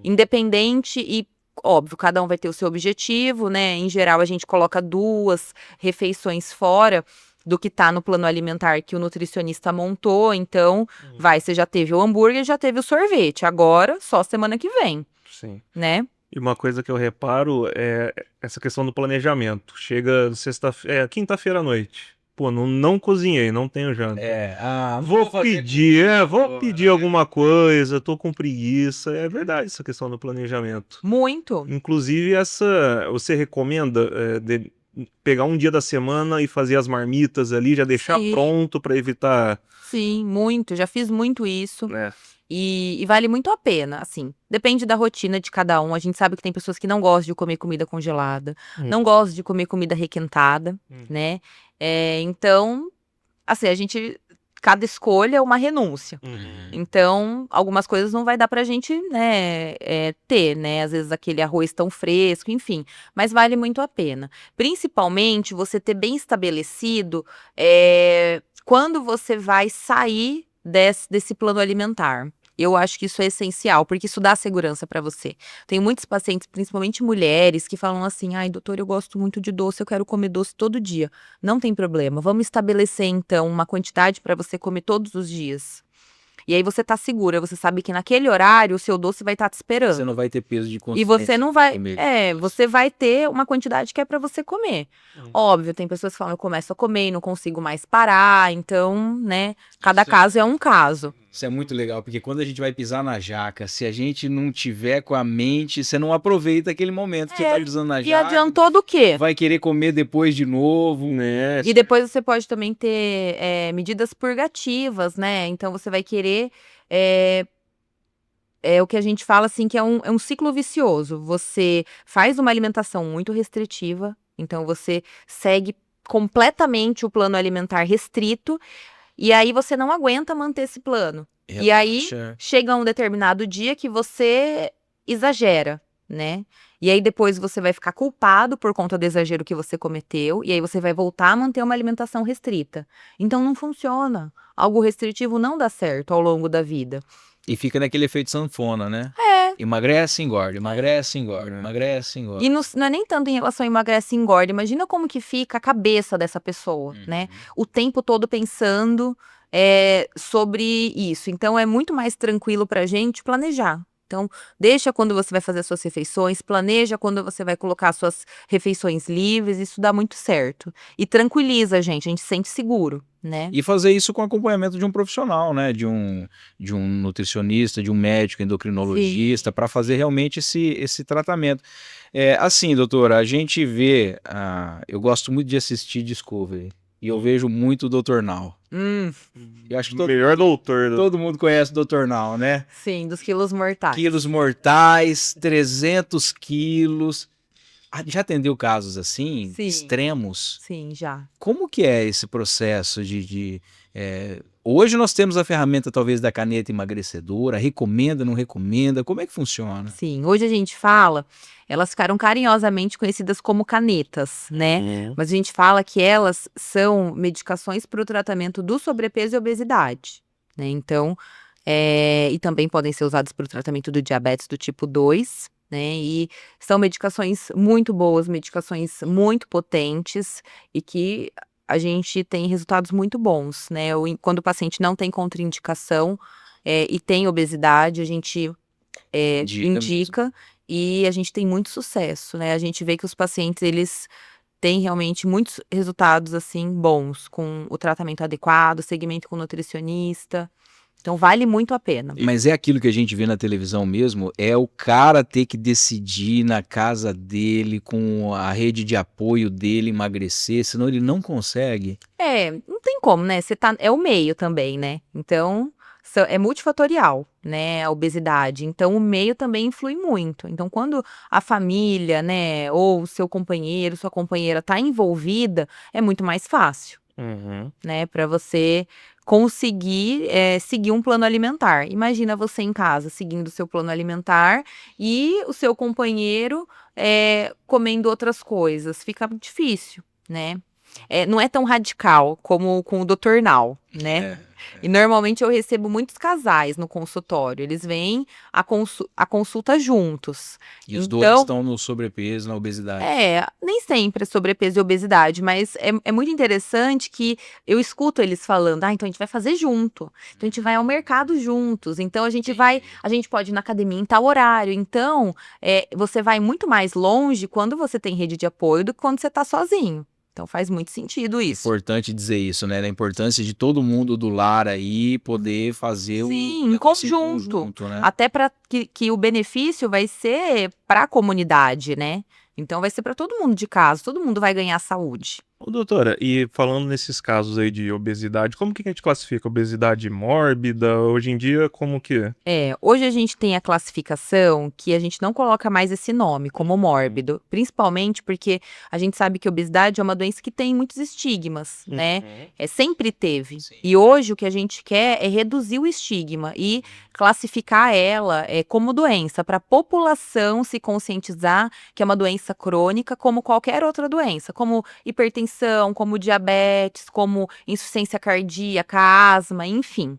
Independente e, óbvio, cada um vai ter o seu objetivo, né? Em geral, a gente coloca 2 refeições fora do que tá no plano alimentar que o nutricionista montou. Então, você já teve o hambúrguer, já teve o sorvete. Agora, só semana que vem, sim. né? E uma coisa que eu reparo é essa questão do planejamento. Chega quinta-feira à noite. Pô, não cozinhei, não tenho janta. Vou pedir alguma coisa, tô com preguiça. É verdade essa questão do planejamento. Muito. Inclusive, você recomenda pegar um dia da semana e fazer as marmitas ali, já deixar Sim. pronto para evitar, Sim, muito, já fiz muito isso. né? E vale muito a pena, assim. Depende da rotina de cada um. A gente sabe que tem pessoas que não gostam de comer comida congelada, não gostam de comer comida requentada, né? Então, assim, cada escolha é uma renúncia. Então, algumas coisas não vai dar pra gente, né, ter, né? Às vezes aquele arroz tão fresco, enfim. Mas vale muito a pena. Principalmente você ter bem estabelecido quando você vai sair desse plano alimentar. Eu acho que isso é essencial, porque isso dá segurança pra você. Tem muitos pacientes, principalmente mulheres, que falam assim: ai, doutor, eu gosto muito de doce, eu quero comer doce todo dia. Não tem problema. Vamos estabelecer, então, uma quantidade para você comer todos os dias. E aí você tá segura, você sabe que naquele horário o seu doce vai estar te Você esperando. não vai ter peso de E consciência. você não vai. comer. Você vai ter uma quantidade que é para você comer. Óbvio, tem pessoas que falam, eu começo a comer e não consigo mais parar. Então, né? Cada caso é um caso. Isso é muito legal, porque quando a gente vai pisar na jaca, se a gente não tiver com a mente, você não aproveita aquele momento que você tá pisando na E jaca. adiantou do quê? Vai querer comer depois de novo. Né? E depois você pode também ter medidas purgativas, né? Então você vai querer. É o que a gente fala assim, que é um ciclo vicioso. Você faz uma alimentação muito restritiva, então você segue completamente o plano alimentar restrito, e aí você não aguenta manter esse plano. E aí Relaxa. chega um determinado dia que você exagera, né? E aí depois você vai ficar culpado por conta do exagero que você cometeu, e aí você vai voltar a manter uma alimentação restrita. Então não funciona. Algo restritivo não dá certo ao longo da vida. E fica naquele efeito sanfona, né? Emagrece, engorda, emagrece, engorda, emagrece, engorda. E não é nem tanto em relação a emagrece e engorda. Imagina como que fica a cabeça dessa pessoa, né? O tempo todo pensando sobre isso. Então, é muito mais tranquilo pra gente planejar. Então, deixa quando você vai fazer as suas refeições, planeja quando você vai colocar as suas refeições livres, isso dá muito certo. E tranquiliza a gente se sente seguro, né? E fazer isso com acompanhamento de um profissional, né? De um nutricionista, de um médico endocrinologista, para fazer realmente esse tratamento. Assim, doutora, a gente vê. Eu gosto muito de assistir Discovery. E eu vejo muito o Dr. Now. Eu acho que Melhor doutor. todo mundo conhece o Dr. Now, né? Sim, dos quilos mortais. Quilos mortais, 300 quilos. Já atendeu casos assim, Sim. extremos? Sim, já. Como que é esse processo hoje nós temos a ferramenta talvez da caneta emagrecedora, recomenda, não recomenda, como é que funciona? Sim, hoje a gente fala, elas ficaram carinhosamente conhecidas como canetas, né? Mas a gente fala que elas são medicações para o tratamento do sobrepeso e obesidade, né? Então, e também podem ser usadas para o tratamento do diabetes do tipo 2, né? E são medicações muito boas, medicações muito potentes e que a gente tem resultados muito bons, né? Quando o paciente não tem contraindicação e tem obesidade, a gente indica e a gente tem muito sucesso, né? A gente vê que os pacientes, eles têm realmente muitos resultados, assim, bons, com o tratamento adequado, segmento com nutricionista. Então, vale muito a pena. Mas é aquilo que a gente vê na televisão mesmo, é o cara ter que decidir na casa dele, com a rede de apoio dele, emagrecer, senão ele não consegue. Não tem como, né? É o meio também, né? Então, é multifatorial, né? A obesidade. Então, o meio também influi muito. Então, quando a família, né, ou o seu companheiro, sua companheira tá envolvida, é muito mais fácil, né? Para você conseguir seguir um plano alimentar. Imagina você em casa seguindo o seu plano alimentar e o seu companheiro comendo outras coisas. Fica difícil, né? Não é tão radical como com o Dr. Now, né? E normalmente eu recebo muitos casais no consultório. Eles vêm a consulta juntos. E os dois estão no sobrepeso, na obesidade. Nem sempre é sobrepeso e obesidade, mas é muito interessante que eu escuto eles falando, então a gente vai fazer junto. Então a gente vai ao mercado juntos. Então a gente pode ir na academia em tal horário. Então, você vai muito mais longe quando você tem rede de apoio do que quando você está sozinho. Então faz muito sentido isso. Importante dizer isso, né? Da importância de todo mundo do lar aí poder fazer em conjunto, né? Até para que o benefício vai ser para a comunidade, né? Então vai ser para todo mundo de casa, todo mundo vai ganhar saúde. Ô, doutora, e falando nesses casos aí de obesidade, como que a gente classifica? Obesidade mórbida? Hoje em dia, como que é? Hoje a gente tem a classificação que a gente não coloca mais esse nome como mórbido, principalmente porque a gente sabe que a obesidade é uma doença que tem muitos estigmas, né? Sempre teve. Sim. E hoje o que a gente quer é reduzir o estigma e classificar ela como doença, para a população se conscientizar que é uma doença crônica como qualquer outra doença, como hipertensão, como diabetes, como insuficiência cardíaca, asma, enfim.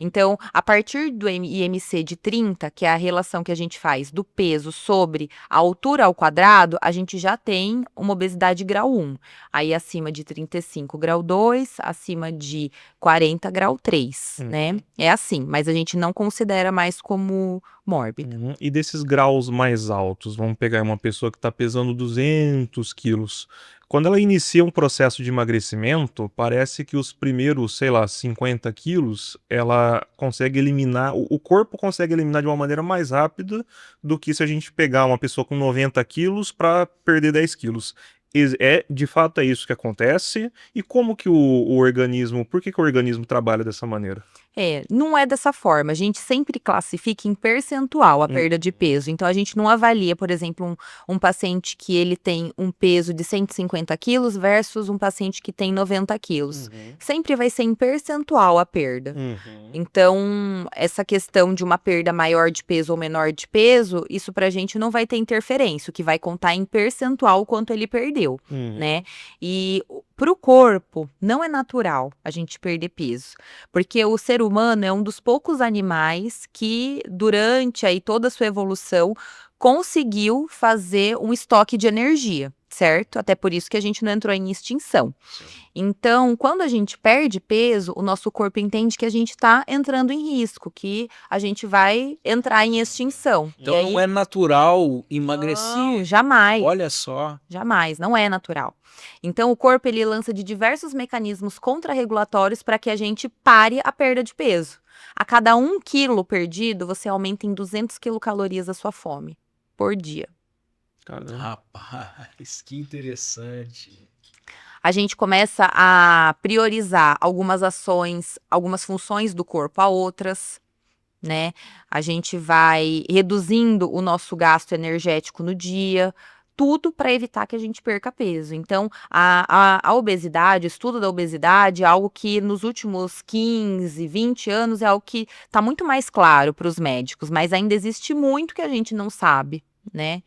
Então, a partir do IMC de 30, que é a relação que a gente faz do peso sobre a altura ao quadrado, a gente já tem uma obesidade grau 1. Aí acima de 35, grau 2, acima de 40, grau 3, né? É assim, mas a gente não considera mais como mórbida. E desses graus mais altos, vamos pegar uma pessoa que está pesando 200 quilos. Quando ela inicia um processo de emagrecimento, parece que os primeiros, sei lá, 50 quilos, ela consegue eliminar, o corpo consegue eliminar de uma maneira mais rápida do que se a gente pegar uma pessoa com 90 quilos para perder 10 quilos. De fato é isso que acontece? E como que o organismo, por que o organismo trabalha dessa maneira? Não é dessa forma. A gente sempre classifica em percentual a perda de peso. Então, a gente não avalia, por exemplo, um paciente que ele tem um peso de 150 quilos versus um paciente que tem 90 quilos. Sempre vai ser em percentual a perda. Então, essa questão de uma perda maior de peso ou menor de peso, isso pra gente não vai ter interferência. O que vai contar em percentual o quanto ele perdeu, né? E pro corpo, não é natural a gente perder peso. Porque o ser humano é um dos poucos animais que, durante aí toda a sua evolução, conseguiu fazer um estoque de energia, certo? Até por isso que a gente não entrou em extinção. Então, quando a gente perde peso, o nosso corpo entende que a gente está entrando em risco, que a gente vai entrar em extinção. Então não é natural emagrecer. Não, jamais. Olha só. Jamais, não é natural. Então, o corpo ele lança de diversos mecanismos contrarregulatórios para que a gente pare a perda de peso. A cada 1 quilo perdido, você aumenta em 200 quilocalorias a sua fome por dia. Caramba. Rapaz, que interessante. A gente começa a priorizar algumas ações, algumas funções do corpo a outras, né? A gente vai reduzindo o nosso gasto energético no dia, tudo para evitar que a gente perca peso. Então, a obesidade, o estudo da obesidade é algo que nos últimos 15, 20 anos é algo que está muito mais claro para os médicos, mas ainda existe muito que a gente não sabe, né?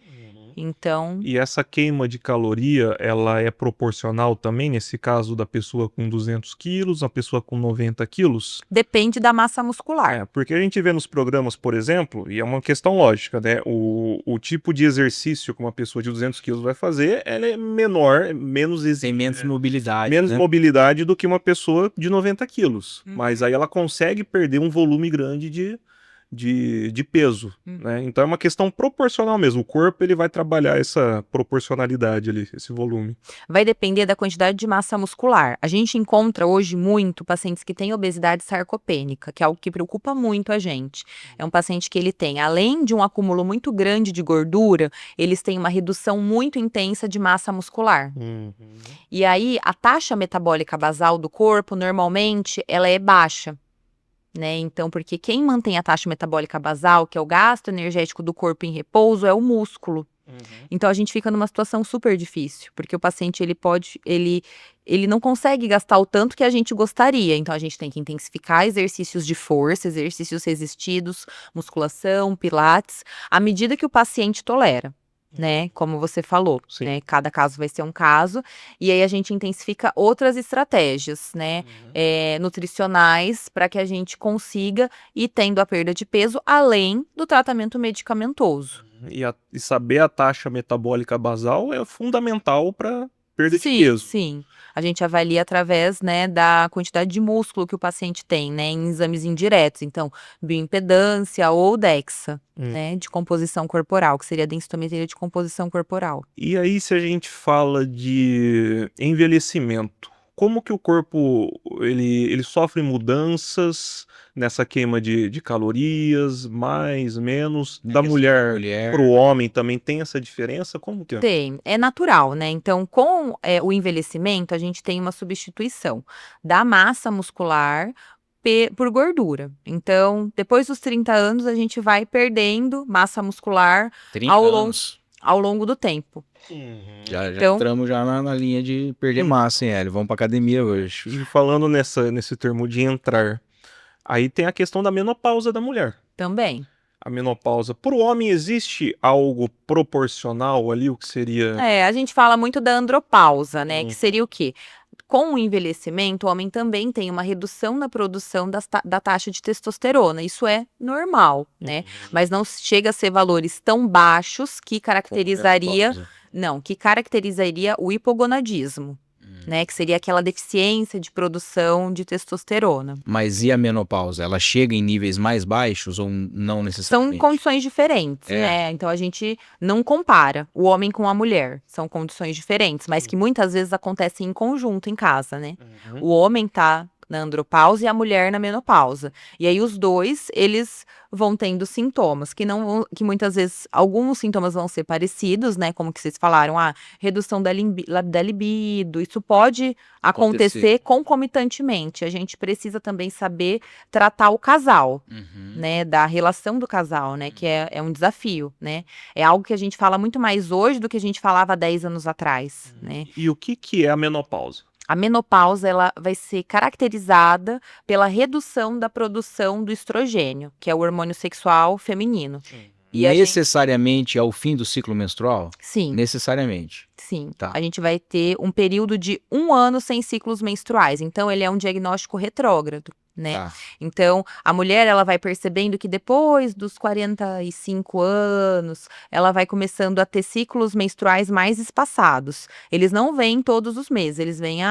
Então, E essa queima de caloria, ela é proporcional também, nesse caso da pessoa com 200 quilos, a pessoa com 90 quilos? depende da massa muscular. Porque a gente vê nos programas, por exemplo, e é uma questão lógica, né? O tipo de exercício que uma pessoa de 200 quilos vai fazer, ela é menor, menos Tem menos mobilidade. menos né? mobilidade do que uma pessoa de 90 quilos. Mas aí ela consegue perder um volume grande de peso, né? Então é uma questão proporcional mesmo. O corpo ele vai trabalhar essa proporcionalidade ali, esse volume. Vai depender da quantidade de massa muscular. A gente encontra hoje muito pacientes que têm obesidade sarcopênica, que é algo que preocupa muito a gente. É um paciente que ele tem, além de um acúmulo muito grande de gordura, eles têm uma redução muito intensa de massa muscular. E aí, a taxa metabólica basal do corpo, normalmente, ela é baixa. Né? Então, porque quem mantém a taxa metabólica basal, que é o gasto energético do corpo em repouso, é o músculo. Então, a gente fica numa situação super difícil, porque o paciente, ele não consegue gastar o tanto que a gente gostaria. Então, a gente tem que intensificar exercícios de força, exercícios resistidos, musculação, pilates, à medida que o paciente tolera. Né, como você falou, Sim. né, cada caso vai ser um caso, e aí a gente intensifica outras estratégias, né, nutricionais, para que a gente consiga ir tendo a perda de peso, além do tratamento medicamentoso. E saber a taxa metabólica basal é fundamental para perda de Sim, peso. sim. A gente avalia através, né, da quantidade de músculo que o paciente tem, né, em exames indiretos. Então, bioimpedância ou DEXA, né, de composição corporal, que seria a densitometria de composição corporal. E aí, se a gente fala de envelhecimento, como que o corpo ele sofre mudanças nessa queima de calorias, mais, menos, Na da questão mulher mulher. para o homem também tem essa diferença? Como que é? Tem, é natural, né? Então, com o envelhecimento, a gente tem uma substituição da massa muscular por gordura. Então, depois dos 30 anos, a gente vai perdendo massa muscular 30 ao longo, anos. ao longo do tempo. Já Então, entramos já na linha de perder massa, hein, Hélio? Vamos pra academia hoje. E falando nesse termo de entrar, aí tem a questão da menopausa da mulher. também. A menopausa. Para o homem existe algo proporcional ali, o que seria. A gente fala muito da andropausa, né? Hum. Que seria o quê? Com o envelhecimento, o homem também tem uma redução na produção da taxa de testosterona. Isso é normal, né? Mas não chega a ser valores tão baixos que caracterizaria, que caracterizaria o hipogonadismo, né? Que seria aquela deficiência de produção de testosterona. Mas e a menopausa? Ela chega em níveis mais baixos ou não São necessariamente? condições diferentes, É. né? Então a gente não compara o homem com a mulher. São condições diferentes, mas que muitas vezes acontecem em conjunto em casa, né? O homem tá na andropausa e a mulher na menopausa. E aí os dois, eles vão tendo sintomas que muitas vezes alguns sintomas vão ser parecidos, né? Como que vocês falaram, redução da libido. Isso pode acontecer concomitantemente. A gente precisa também saber tratar o casal, né? Da relação do casal, né? Que é um desafio, né? É algo que a gente fala muito mais hoje do que a gente falava há 10 anos atrás, né? E o que é a menopausa? A menopausa, ela vai ser caracterizada pela redução da produção do estrogênio, que é o hormônio sexual feminino. E a gente, Necessariamente ao fim do ciclo menstrual? sim, Necessariamente. sim. Tá. A gente vai ter um período de 1 ano sem ciclos menstruais. Então, ele é um diagnóstico retrógrado, né? Tá. Então, a mulher, ela vai percebendo que depois dos 45 anos, ela vai começando a ter ciclos menstruais mais espaçados. Eles não vêm todos os meses, eles vêm,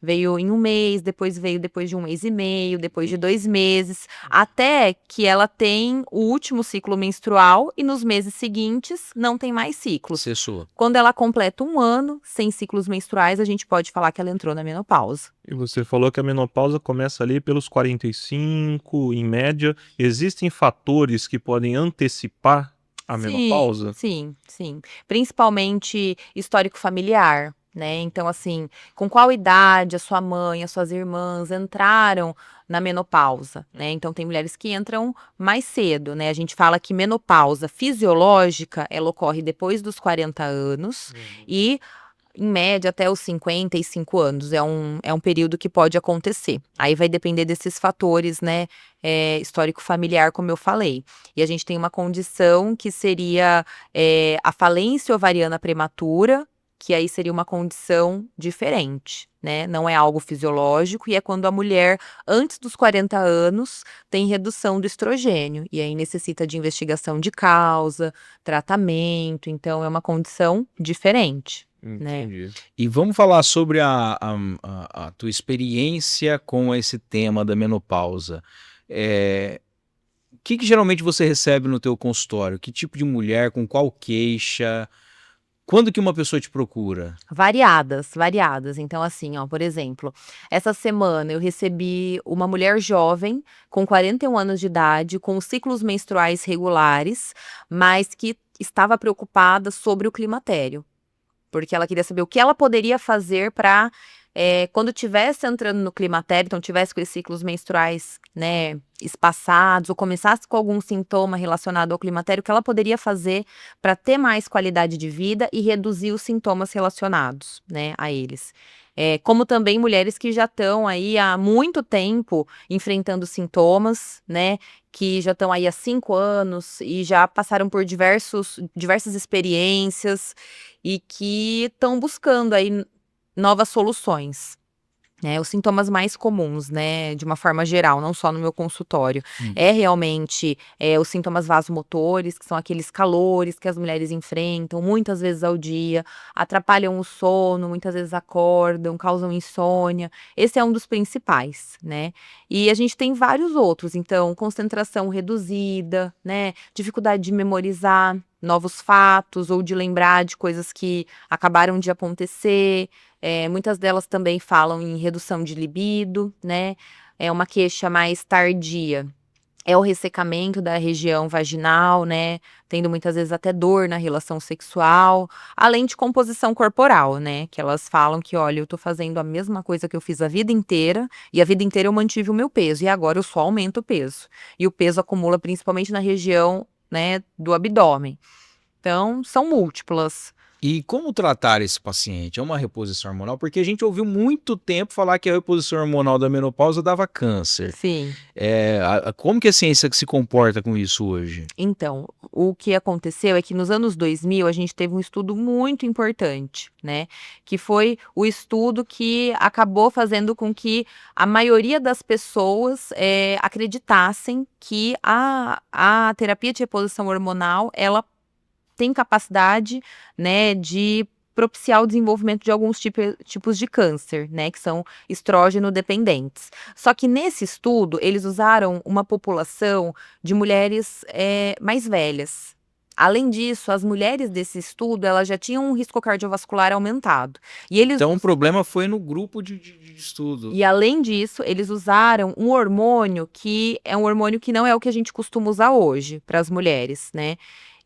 veio em 1 mês, depois veio depois de 1 mês e meio, depois de 2 meses, até que ela tem o último ciclo menstrual e nos meses seguintes não tem mais ciclos. Cessou. Quando ela completa 1 ano sem ciclos menstruais, a gente pode falar que ela entrou na menopausa. E você falou que a menopausa começa ali pelos 45, em média. Existem fatores que podem antecipar a menopausa? Sim. Principalmente histórico familiar, né? Então, assim, com qual idade a sua mãe, as suas irmãs entraram na menopausa, né? Então, tem mulheres que entram mais cedo, né? A gente fala que menopausa fisiológica, ela ocorre depois dos 40 anos e em média até os 55 anos, é um período que pode acontecer. Aí vai depender desses fatores, né, histórico familiar, como eu falei. E a gente tem uma condição que seria a falência ovariana prematura, que aí seria uma condição diferente, né? Não é algo fisiológico e é quando a mulher, antes dos 40 anos, tem redução do estrogênio. E aí necessita de investigação de causa, tratamento, então é uma condição diferente. Né? Entendi. E vamos falar sobre a tua experiência com esse tema da menopausa. O que geralmente você recebe no teu consultório? Que tipo de mulher, com qual queixa? Quando que uma pessoa te procura? Variadas. Então, assim, ó, por exemplo, essa semana eu recebi uma mulher jovem, com 41 anos de idade, com ciclos menstruais regulares, mas que estava preocupada sobre o climatério. Porque ela queria saber o que ela poderia fazer para, quando tivesse entrando no climatério, então tivesse com os ciclos menstruais, né, espaçados, ou começasse com algum sintoma relacionado ao climatério, o que ela poderia fazer para ter mais qualidade de vida e reduzir os sintomas relacionados, né, a eles. Como também mulheres que já estão aí há muito tempo enfrentando sintomas, né, que já estão aí há 5 anos e já passaram por diversas experiências e que estão buscando aí novas soluções. Os sintomas mais comuns, né, de uma forma geral, não só no meu consultório, é realmente os sintomas vasomotores, que são aqueles calores que as mulheres enfrentam muitas vezes ao dia, atrapalham o sono, muitas vezes acordam, causam insônia. Esse é um dos principais, né? E a gente tem vários outros, então, concentração reduzida, né, dificuldade de memorizar. novos fatos ou de lembrar de coisas que acabaram de acontecer. Muitas delas também falam em redução de libido, né? É uma queixa mais tardia. É o ressecamento da região vaginal, né? Tendo muitas vezes até dor na relação sexual, além de composição corporal, né? Que elas falam que, olha, eu tô fazendo a mesma coisa que eu fiz a vida inteira, e a vida inteira eu mantive o meu peso, e agora eu só aumento o peso. E o peso acumula principalmente na região, né, do abdômen. Então, são múltiplas. E como tratar esse paciente? É uma reposição hormonal? Porque a gente ouviu muito tempo falar que a reposição hormonal da menopausa dava câncer. Sim. Como que a ciência se comporta com isso hoje? Então, o que aconteceu é que nos anos 2000 a gente teve um estudo muito importante, né? Que foi o estudo que acabou fazendo com que a maioria das pessoas acreditassem que a terapia de reposição hormonal, ela tem capacidade, né, de propiciar o desenvolvimento de alguns tipos de câncer, né, que são estrógeno dependentes. Só que nesse estudo, eles usaram uma população de mulheres mais velhas. Além disso, as mulheres desse estudo, elas já tinham um risco cardiovascular aumentado. Então o problema foi no grupo de estudo. E além disso, eles usaram um hormônio que é um hormônio que não é o que a gente costuma usar hoje para as mulheres, né?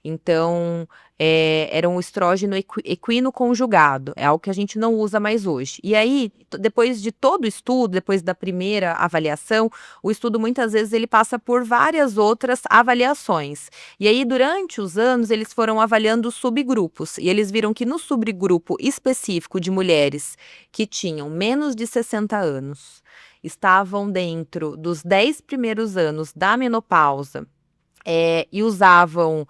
Então, era um estrógeno equino conjugado, é algo que a gente não usa mais hoje. E aí, depois de todo o estudo, depois da primeira avaliação, o estudo muitas vezes ele passa por várias outras avaliações. E aí, durante os anos, eles foram avaliando subgrupos, e eles viram que no subgrupo específico de mulheres que tinham menos de 60 anos, estavam dentro dos 10 primeiros anos da menopausa, e usavam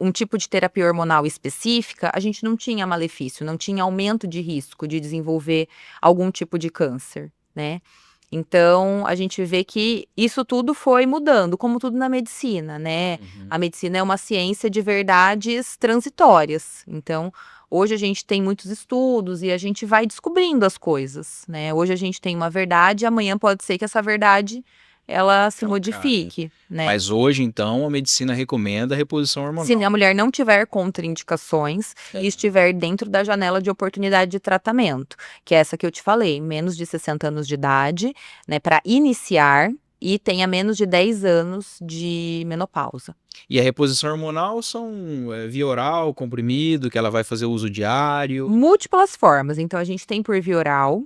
um tipo de terapia hormonal específica, a gente não tinha malefício, não tinha aumento de risco de desenvolver algum tipo de câncer, né? Então, a gente vê que isso tudo foi mudando, como tudo na medicina, né? Uhum. A medicina é uma ciência de verdades transitórias. Então, hoje a gente tem muitos estudos e a gente vai descobrindo as coisas, né? Hoje a gente tem uma verdade, amanhã pode ser que essa verdade ela se modifique, né? Mas hoje, então, a medicina recomenda a reposição hormonal. Se a mulher não tiver contraindicações e estiver dentro da janela de oportunidade de tratamento, que é essa que eu te falei, menos de 60 anos de idade, né, para iniciar, e tenha menos de 10 anos de menopausa. E a reposição hormonal são via oral, comprimido, que ela vai fazer uso diário? Múltiplas formas. Então, a gente tem por via oral.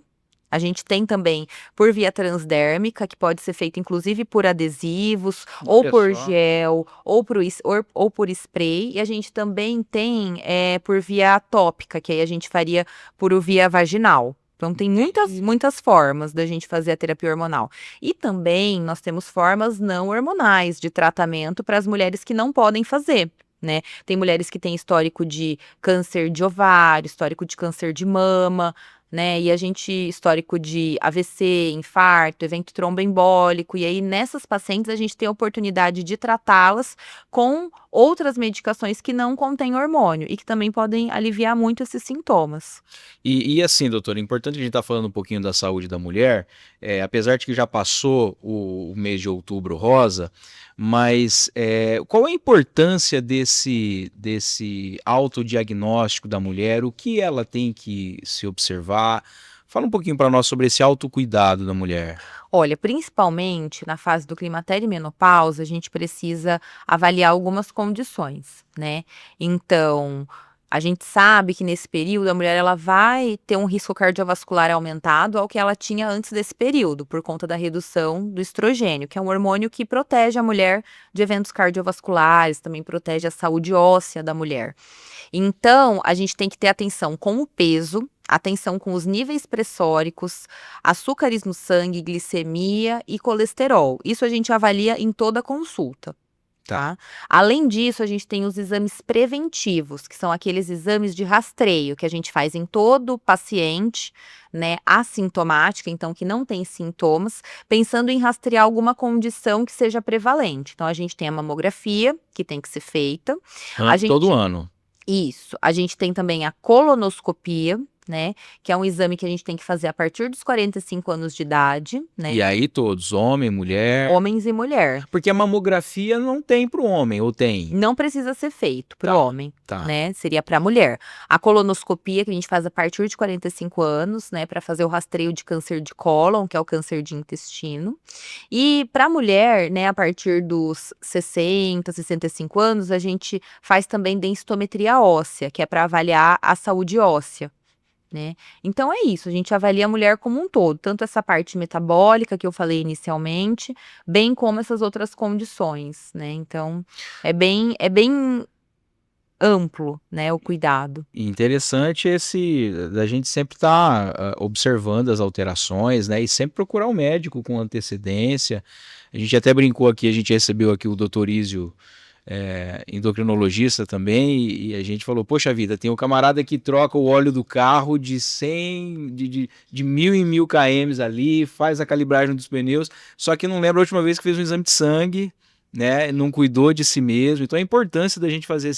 A gente tem também por via transdérmica, que pode ser feita inclusive por adesivos, ou Olha por só. gel, ou por spray. E a gente também tem por via tópica, que aí a gente faria por via vaginal. Então, tem muitas formas da gente fazer a terapia hormonal. E também nós temos formas não hormonais de tratamento para as mulheres que não podem fazer, né? Tem mulheres que têm histórico de câncer de ovário, histórico de câncer de mama, né? E a gente, histórico de AVC, infarto, evento tromboembólico, e aí nessas pacientes a gente tem a oportunidade de tratá-las com outras medicações que não contêm hormônio e que também podem aliviar muito esses sintomas. E assim, doutora, é importante a gente estar falando um pouquinho da saúde da mulher, apesar de que já passou o mês de outubro rosa, mas qual a importância desse autodiagnóstico da mulher? O que ela tem que se observar? Fala um pouquinho para nós sobre esse autocuidado da mulher. Olha, principalmente na fase do climatério e menopausa, a gente precisa avaliar algumas condições, né? Então, a gente sabe que nesse período a mulher ela vai ter um risco cardiovascular aumentado ao que ela tinha antes desse período, por conta da redução do estrogênio, que é um hormônio que protege a mulher de eventos cardiovasculares, também protege a saúde óssea da mulher. Então, a gente tem que ter atenção com o peso, atenção com os níveis pressóricos, açúcares no sangue, glicemia e colesterol. Isso a gente avalia em toda consulta. Tá? Além disso, a gente tem os exames preventivos, que são aqueles exames de rastreio que a gente faz em todo paciente, né, assintomática, então que não tem sintomas, pensando em rastrear alguma condição que seja prevalente. Então, a gente tem a mamografia, que tem que ser feita. Todo ano. Isso. A gente tem também a colonoscopia, né? Que é um exame que a gente tem que fazer a partir dos 45 anos de idade, né? E aí todos, homem, mulher. Homens e mulher. Porque a mamografia não tem pro homem, ou tem? Não precisa ser feito pro Tá, homem, tá. né? Seria pra mulher. A colonoscopia, que a gente faz a partir de 45 anos, né? Pra fazer o rastreio de câncer de cólon, que é o câncer de intestino. E pra mulher, né? A partir dos 60, 65 anos, a gente faz também densitometria óssea, que é pra avaliar a saúde óssea. Né? Então é isso, a gente avalia a mulher como um todo, tanto essa parte metabólica que eu falei inicialmente, bem como essas outras condições, né? Então é bem amplo, né, o cuidado. Interessante da gente sempre estar observando as alterações, né? E sempre procurar um médico com antecedência. A gente até brincou aqui, a gente recebeu aqui o doutor Ísio, endocrinologista também, e a gente falou, poxa vida, tem um camarada que troca o óleo do carro de 100, de 1000 em 1000 km ali, faz a calibragem dos pneus, só que não lembra a última vez que fez um exame de sangue, né? Não cuidou de si mesmo. Então a importância da gente fazer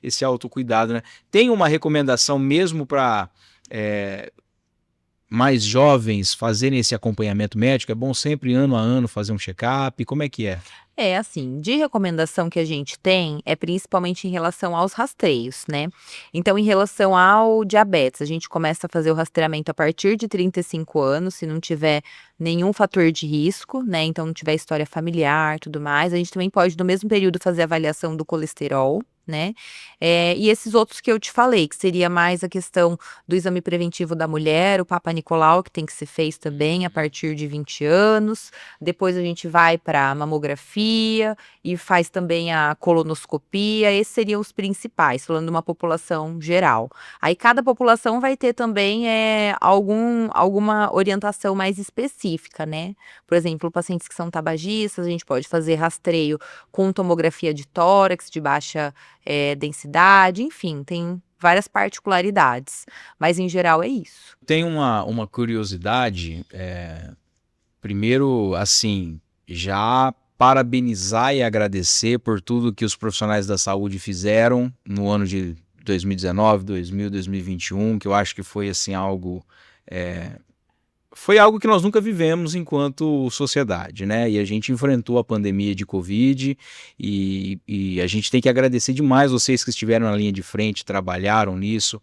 esse autocuidado, né? Tem uma recomendação mesmo para mais jovens fazerem esse acompanhamento médico? É bom sempre ano a ano fazer um check-up? Como é que é? É, assim, de recomendação que a gente tem é principalmente em relação aos rastreios, né? Então, em relação ao diabetes, a gente começa a fazer o rastreamento a partir de 35 anos, se não tiver nenhum fator de risco, né? Então, não tiver história familiar, tudo mais. A gente também pode, no mesmo período, fazer a avaliação do colesterol, né? E esses outros que eu te falei, que seria mais a questão do exame preventivo da mulher, o Papa Nicolau, que tem que ser feito também a partir de 20 anos. Depois a gente vai para a mamografia e faz também a colonoscopia. Esses seriam os principais, falando de uma população geral. Aí cada população vai ter também alguma orientação mais específica, né? Por exemplo, pacientes que são tabagistas, a gente pode fazer rastreio com tomografia de tórax, de baixa densidade, enfim, tem várias particularidades, mas em geral é isso. Tem uma curiosidade, primeiro, assim, já parabenizar e agradecer por tudo que os profissionais da saúde fizeram no ano de 2019, 2000, 2021, que eu acho que foi assim foi algo que nós nunca vivemos enquanto sociedade, né? E a gente enfrentou a pandemia de Covid e a gente tem que agradecer demais vocês que estiveram na linha de frente, trabalharam nisso.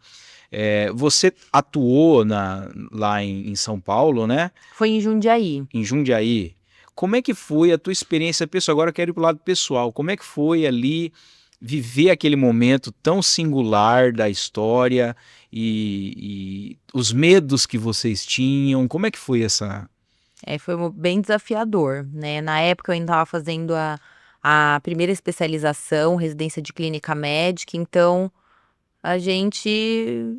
Você atuou lá em São Paulo, né? Foi em Jundiaí. Em Jundiaí. Como é que foi a tua experiência pessoal? Agora eu quero ir para o lado pessoal. Como é que foi ali viver aquele momento tão singular da história e os medos que vocês tinham? Como é que foi essa... Foi bem desafiador, né? Na época eu ainda estava fazendo a primeira especialização, residência de clínica médica, então a gente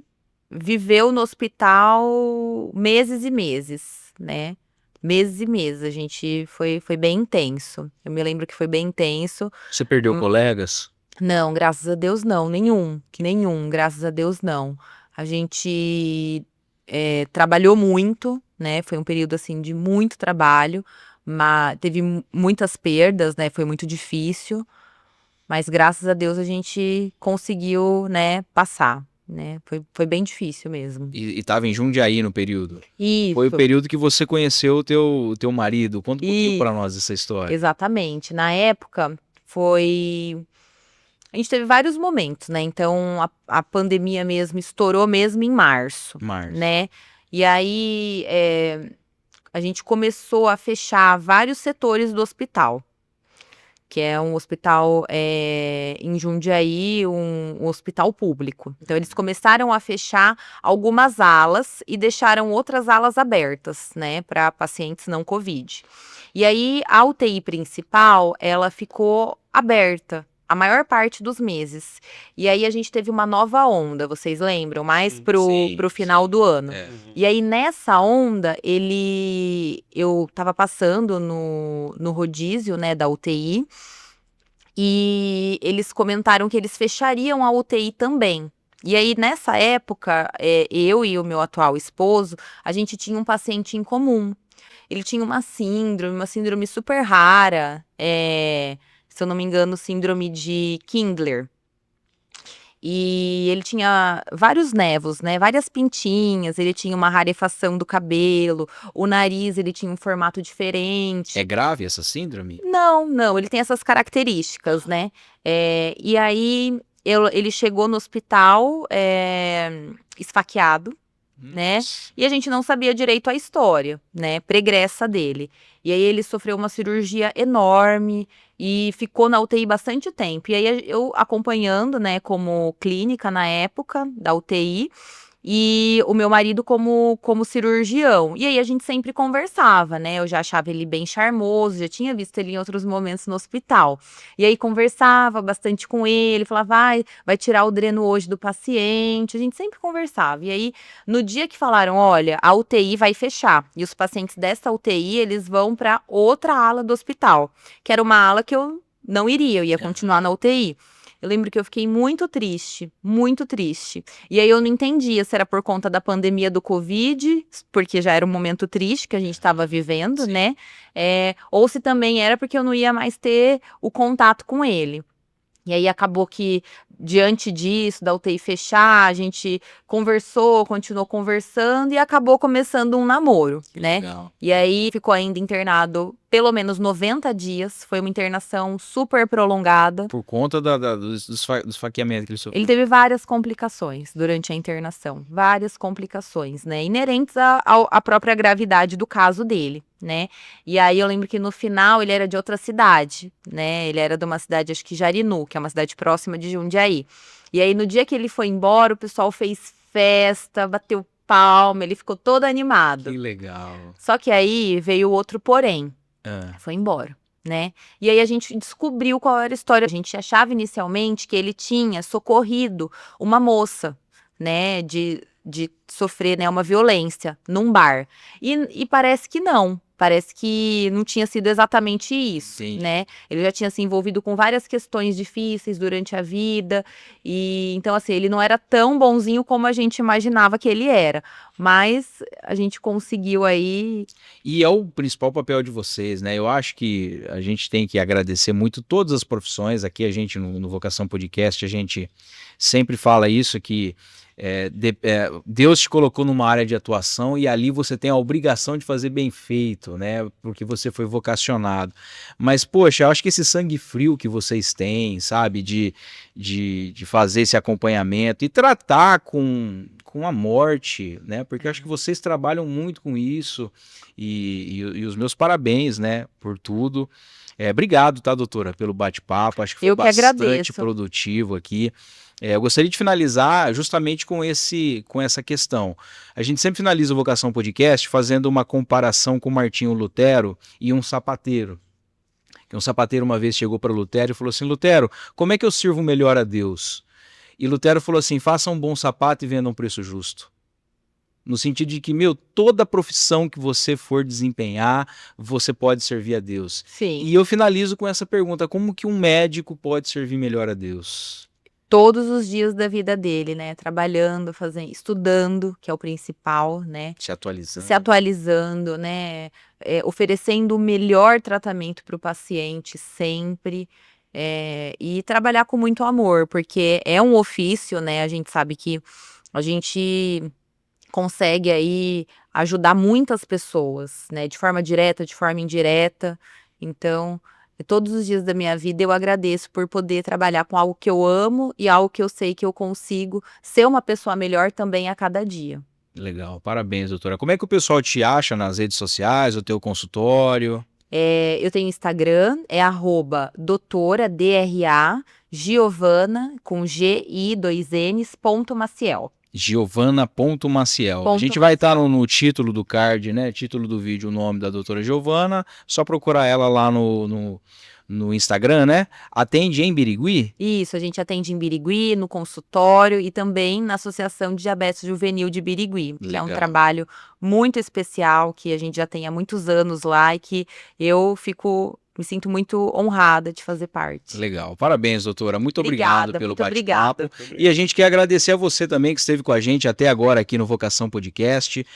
viveu no hospital meses e meses, né? Meses e meses, a gente foi bem intenso. Eu me lembro que foi bem intenso. Você perdeu colegas? Não, graças a Deus não, nenhum, graças a Deus não. A gente trabalhou muito, né? Foi um período assim de muito trabalho, mas teve muitas perdas, né? Foi muito difícil, mas graças a Deus a gente conseguiu, né, passar, né? Foi bem difícil mesmo. E estava em Jundiaí no período? Isso. Foi o período que você conheceu o teu marido. Conta um pouquinho para nós essa história. Exatamente. Na época a gente teve vários momentos, né? Então, a pandemia mesmo estourou mesmo em março, né? E aí, a gente começou a fechar vários setores do hospital, que é um hospital em Jundiaí, um hospital público. Então, eles começaram a fechar algumas alas e deixaram outras alas abertas, né? Para pacientes não Covid. E aí, a UTI principal, ela ficou aberta a maior parte dos meses. E aí a gente teve uma nova onda, vocês lembram? Mais pro final do ano. E aí nessa onda, eu tava passando no rodízio, né, da UTI, e eles comentaram que eles fechariam a UTI também. E aí nessa época, eu e o meu atual esposo, a gente tinha um paciente em comum. Ele tinha uma síndrome super rara, se eu não me engano, síndrome de Kindler. E ele tinha vários nevos, né? Várias pintinhas, ele tinha uma rarefação do cabelo, o nariz ele tinha um formato diferente. É grave essa síndrome? Não, ele tem essas características, né? E aí ele chegou no hospital esfaqueado, né? Nossa. E a gente não sabia direito a história, né? Pregressa dele. E aí ele sofreu uma cirurgia enorme e ficou na UTI bastante tempo. E aí eu acompanhando, né, como clínica na época da UTI. E o meu marido como cirurgião. E aí a gente sempre conversava, né? Eu já achava ele bem charmoso, já tinha visto ele em outros momentos no hospital. E aí conversava bastante com ele, falava, vai tirar o dreno hoje do paciente. A gente sempre conversava. E aí, no dia que falaram, olha, a UTI vai fechar e os pacientes dessa UTI, eles vão para outra ala do hospital, que era uma ala que eu não iria, eu ia continuar na UTI. Eu lembro que eu fiquei muito triste, muito triste. E aí eu não entendia se era por conta da pandemia do Covid, porque já era um momento triste que a gente estava vivendo, Sim. né? Ou se também era porque eu não ia mais ter o contato com ele. E aí acabou que, diante disso, da UTI fechar, a gente conversou, continuou conversando e acabou começando um namoro, Que né? legal. E aí ficou ainda internado pelo menos 90 dias, foi uma internação super prolongada. Por conta dos esfaqueamentos que ele sofreu. Ele teve várias complicações durante a internação, várias complicações, né, inerentes à própria gravidade do caso dele, né. E aí eu lembro que no final ele era de outra cidade, né, ele era de uma cidade, acho que Jarinu, que é uma cidade próxima de Jundiaí. E aí no dia que ele foi embora, o pessoal fez festa, bateu palma, ele ficou todo animado. Que legal. Só que aí veio o outro porém, Ah, foi embora, né. E aí a gente descobriu qual era a história. A gente achava inicialmente que ele tinha socorrido uma moça, né, de sofrer, né, uma violência num bar. E parece que não tinha sido exatamente isso, entendi. né. Ele já tinha se envolvido com várias questões difíceis durante a vida, e então, assim, ele não era tão bonzinho como a gente imaginava que ele era, mas a gente conseguiu aí. E é o principal papel de vocês, né? Eu acho que a gente tem que agradecer muito todas as profissões. Aqui a gente no Vocação Podcast, a gente sempre fala isso, que Deus te colocou numa área de atuação e ali você tem a obrigação de fazer bem feito, né? Porque você foi vocacionado. Mas, poxa, eu acho que esse sangue frio que vocês têm, sabe? De fazer esse acompanhamento e tratar com a morte, né? Porque eu acho que vocês trabalham muito com isso e os meus parabéns, né? Por tudo. Obrigado, tá, doutora, pelo bate-papo. Acho que foi Eu que bastante agradeço. produtivo aqui. Eu gostaria de finalizar justamente com essa questão. A gente sempre finaliza o Vocação Podcast fazendo uma comparação com Martinho Lutero e um sapateiro. Que um sapateiro uma vez chegou para Lutero e falou assim: Lutero, como é que eu sirvo melhor a Deus? E Lutero falou assim: faça um bom sapato e venda a um preço justo. No sentido de que, toda profissão que você for desempenhar, você pode servir a Deus. Sim. E eu finalizo com essa pergunta: como que um médico pode servir melhor a Deus? Todos os dias da vida dele, né, trabalhando, estudando, que é o principal, né, Se atualizando. se atualizando, né, oferecendo o melhor tratamento para o paciente sempre, e trabalhar com muito amor, porque é um ofício, né, a gente sabe que a gente consegue aí ajudar muitas pessoas, né, de forma direta, de forma indireta. Então, todos os dias da minha vida eu agradeço por poder trabalhar com algo que eu amo e algo que eu sei que eu consigo ser uma pessoa melhor também a cada dia. Legal, parabéns, doutora. Como é que o pessoal te acha nas redes sociais, o teu consultório? Eu tenho Instagram, doutora, DRA, Giovana, com G, I, 2 Ns, ponto Maciel. Giovana.maciel. A gente vai estar no título do card, né? Título do vídeo, o nome da doutora Giovana. Só procurar ela lá no Instagram, né? Atende em Birigui? Isso, a gente atende em Birigui, no consultório e também na Associação de Diabetes Juvenil de Birigui, que é um Legal. trabalho muito especial, que a gente já tem há muitos anos lá e que eu fico me sinto muito honrada de fazer parte. Legal. Parabéns, doutora. Muito obrigado pelo muito bate-papo. obrigada. E a gente quer agradecer a você também que esteve com a gente até agora aqui no Vocação Podcast.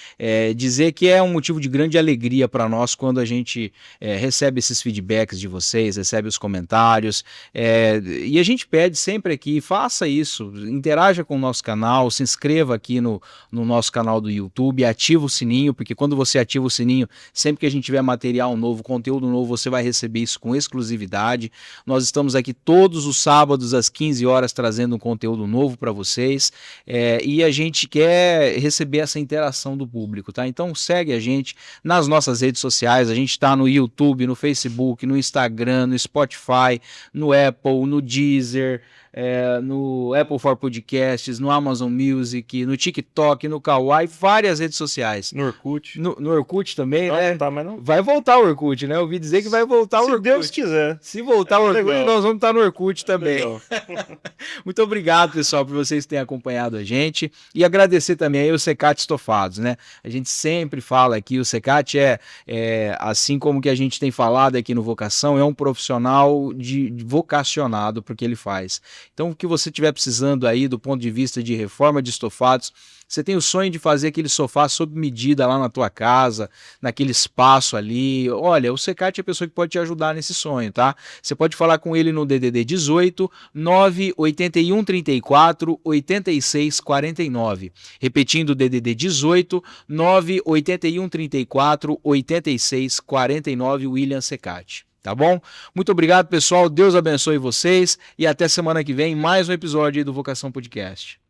Dizer que é um motivo de grande alegria para nós quando a gente recebe esses feedbacks de vocês, recebe os comentários. E a gente pede sempre aqui, faça isso, interaja com o nosso canal, se inscreva aqui no nosso canal do YouTube, ativa o sininho, porque quando você ativa o sininho, sempre que a gente tiver material novo, conteúdo novo, você vai receber isso com exclusividade. Nós estamos aqui todos os sábados às 15 horas trazendo um conteúdo novo para vocês, e a gente quer receber essa interação do público, tá? Então segue a gente nas nossas redes sociais, a gente está no YouTube, no Facebook, no Instagram, no Spotify, no Apple, no Deezer, no Apple for Podcasts, no Amazon Music, no TikTok, no Kawaii, várias redes sociais. No Orkut. No Orkut também, Não, né? não tá, mas não. Vai voltar o Orkut, né? Eu ouvi dizer que vai voltar o Se Orkut. Deus quiser. Se voltar o Orkut, Legal. nós vamos estar no Orkut também. Legal. Muito obrigado, pessoal, por vocês terem acompanhado a gente. E agradecer também aí o Secate Estofados, né? A gente sempre fala aqui, o Secate assim como que a gente tem falado aqui no Vocação, é um profissional vocacionado porque ele faz. Então, o que você estiver precisando aí do ponto de vista de reforma de estofados, você tem o sonho de fazer aquele sofá sob medida lá na tua casa, naquele espaço ali, olha, o Secate é a pessoa que pode te ajudar nesse sonho, tá? Você pode falar com ele no DDD 18 981 34 86 49. Repetindo o DDD 18 981 34 86 49, William Secate. Tá bom? Muito obrigado, pessoal. Deus abençoe vocês e até semana que vem mais um episódio aí do Vocação Podcast.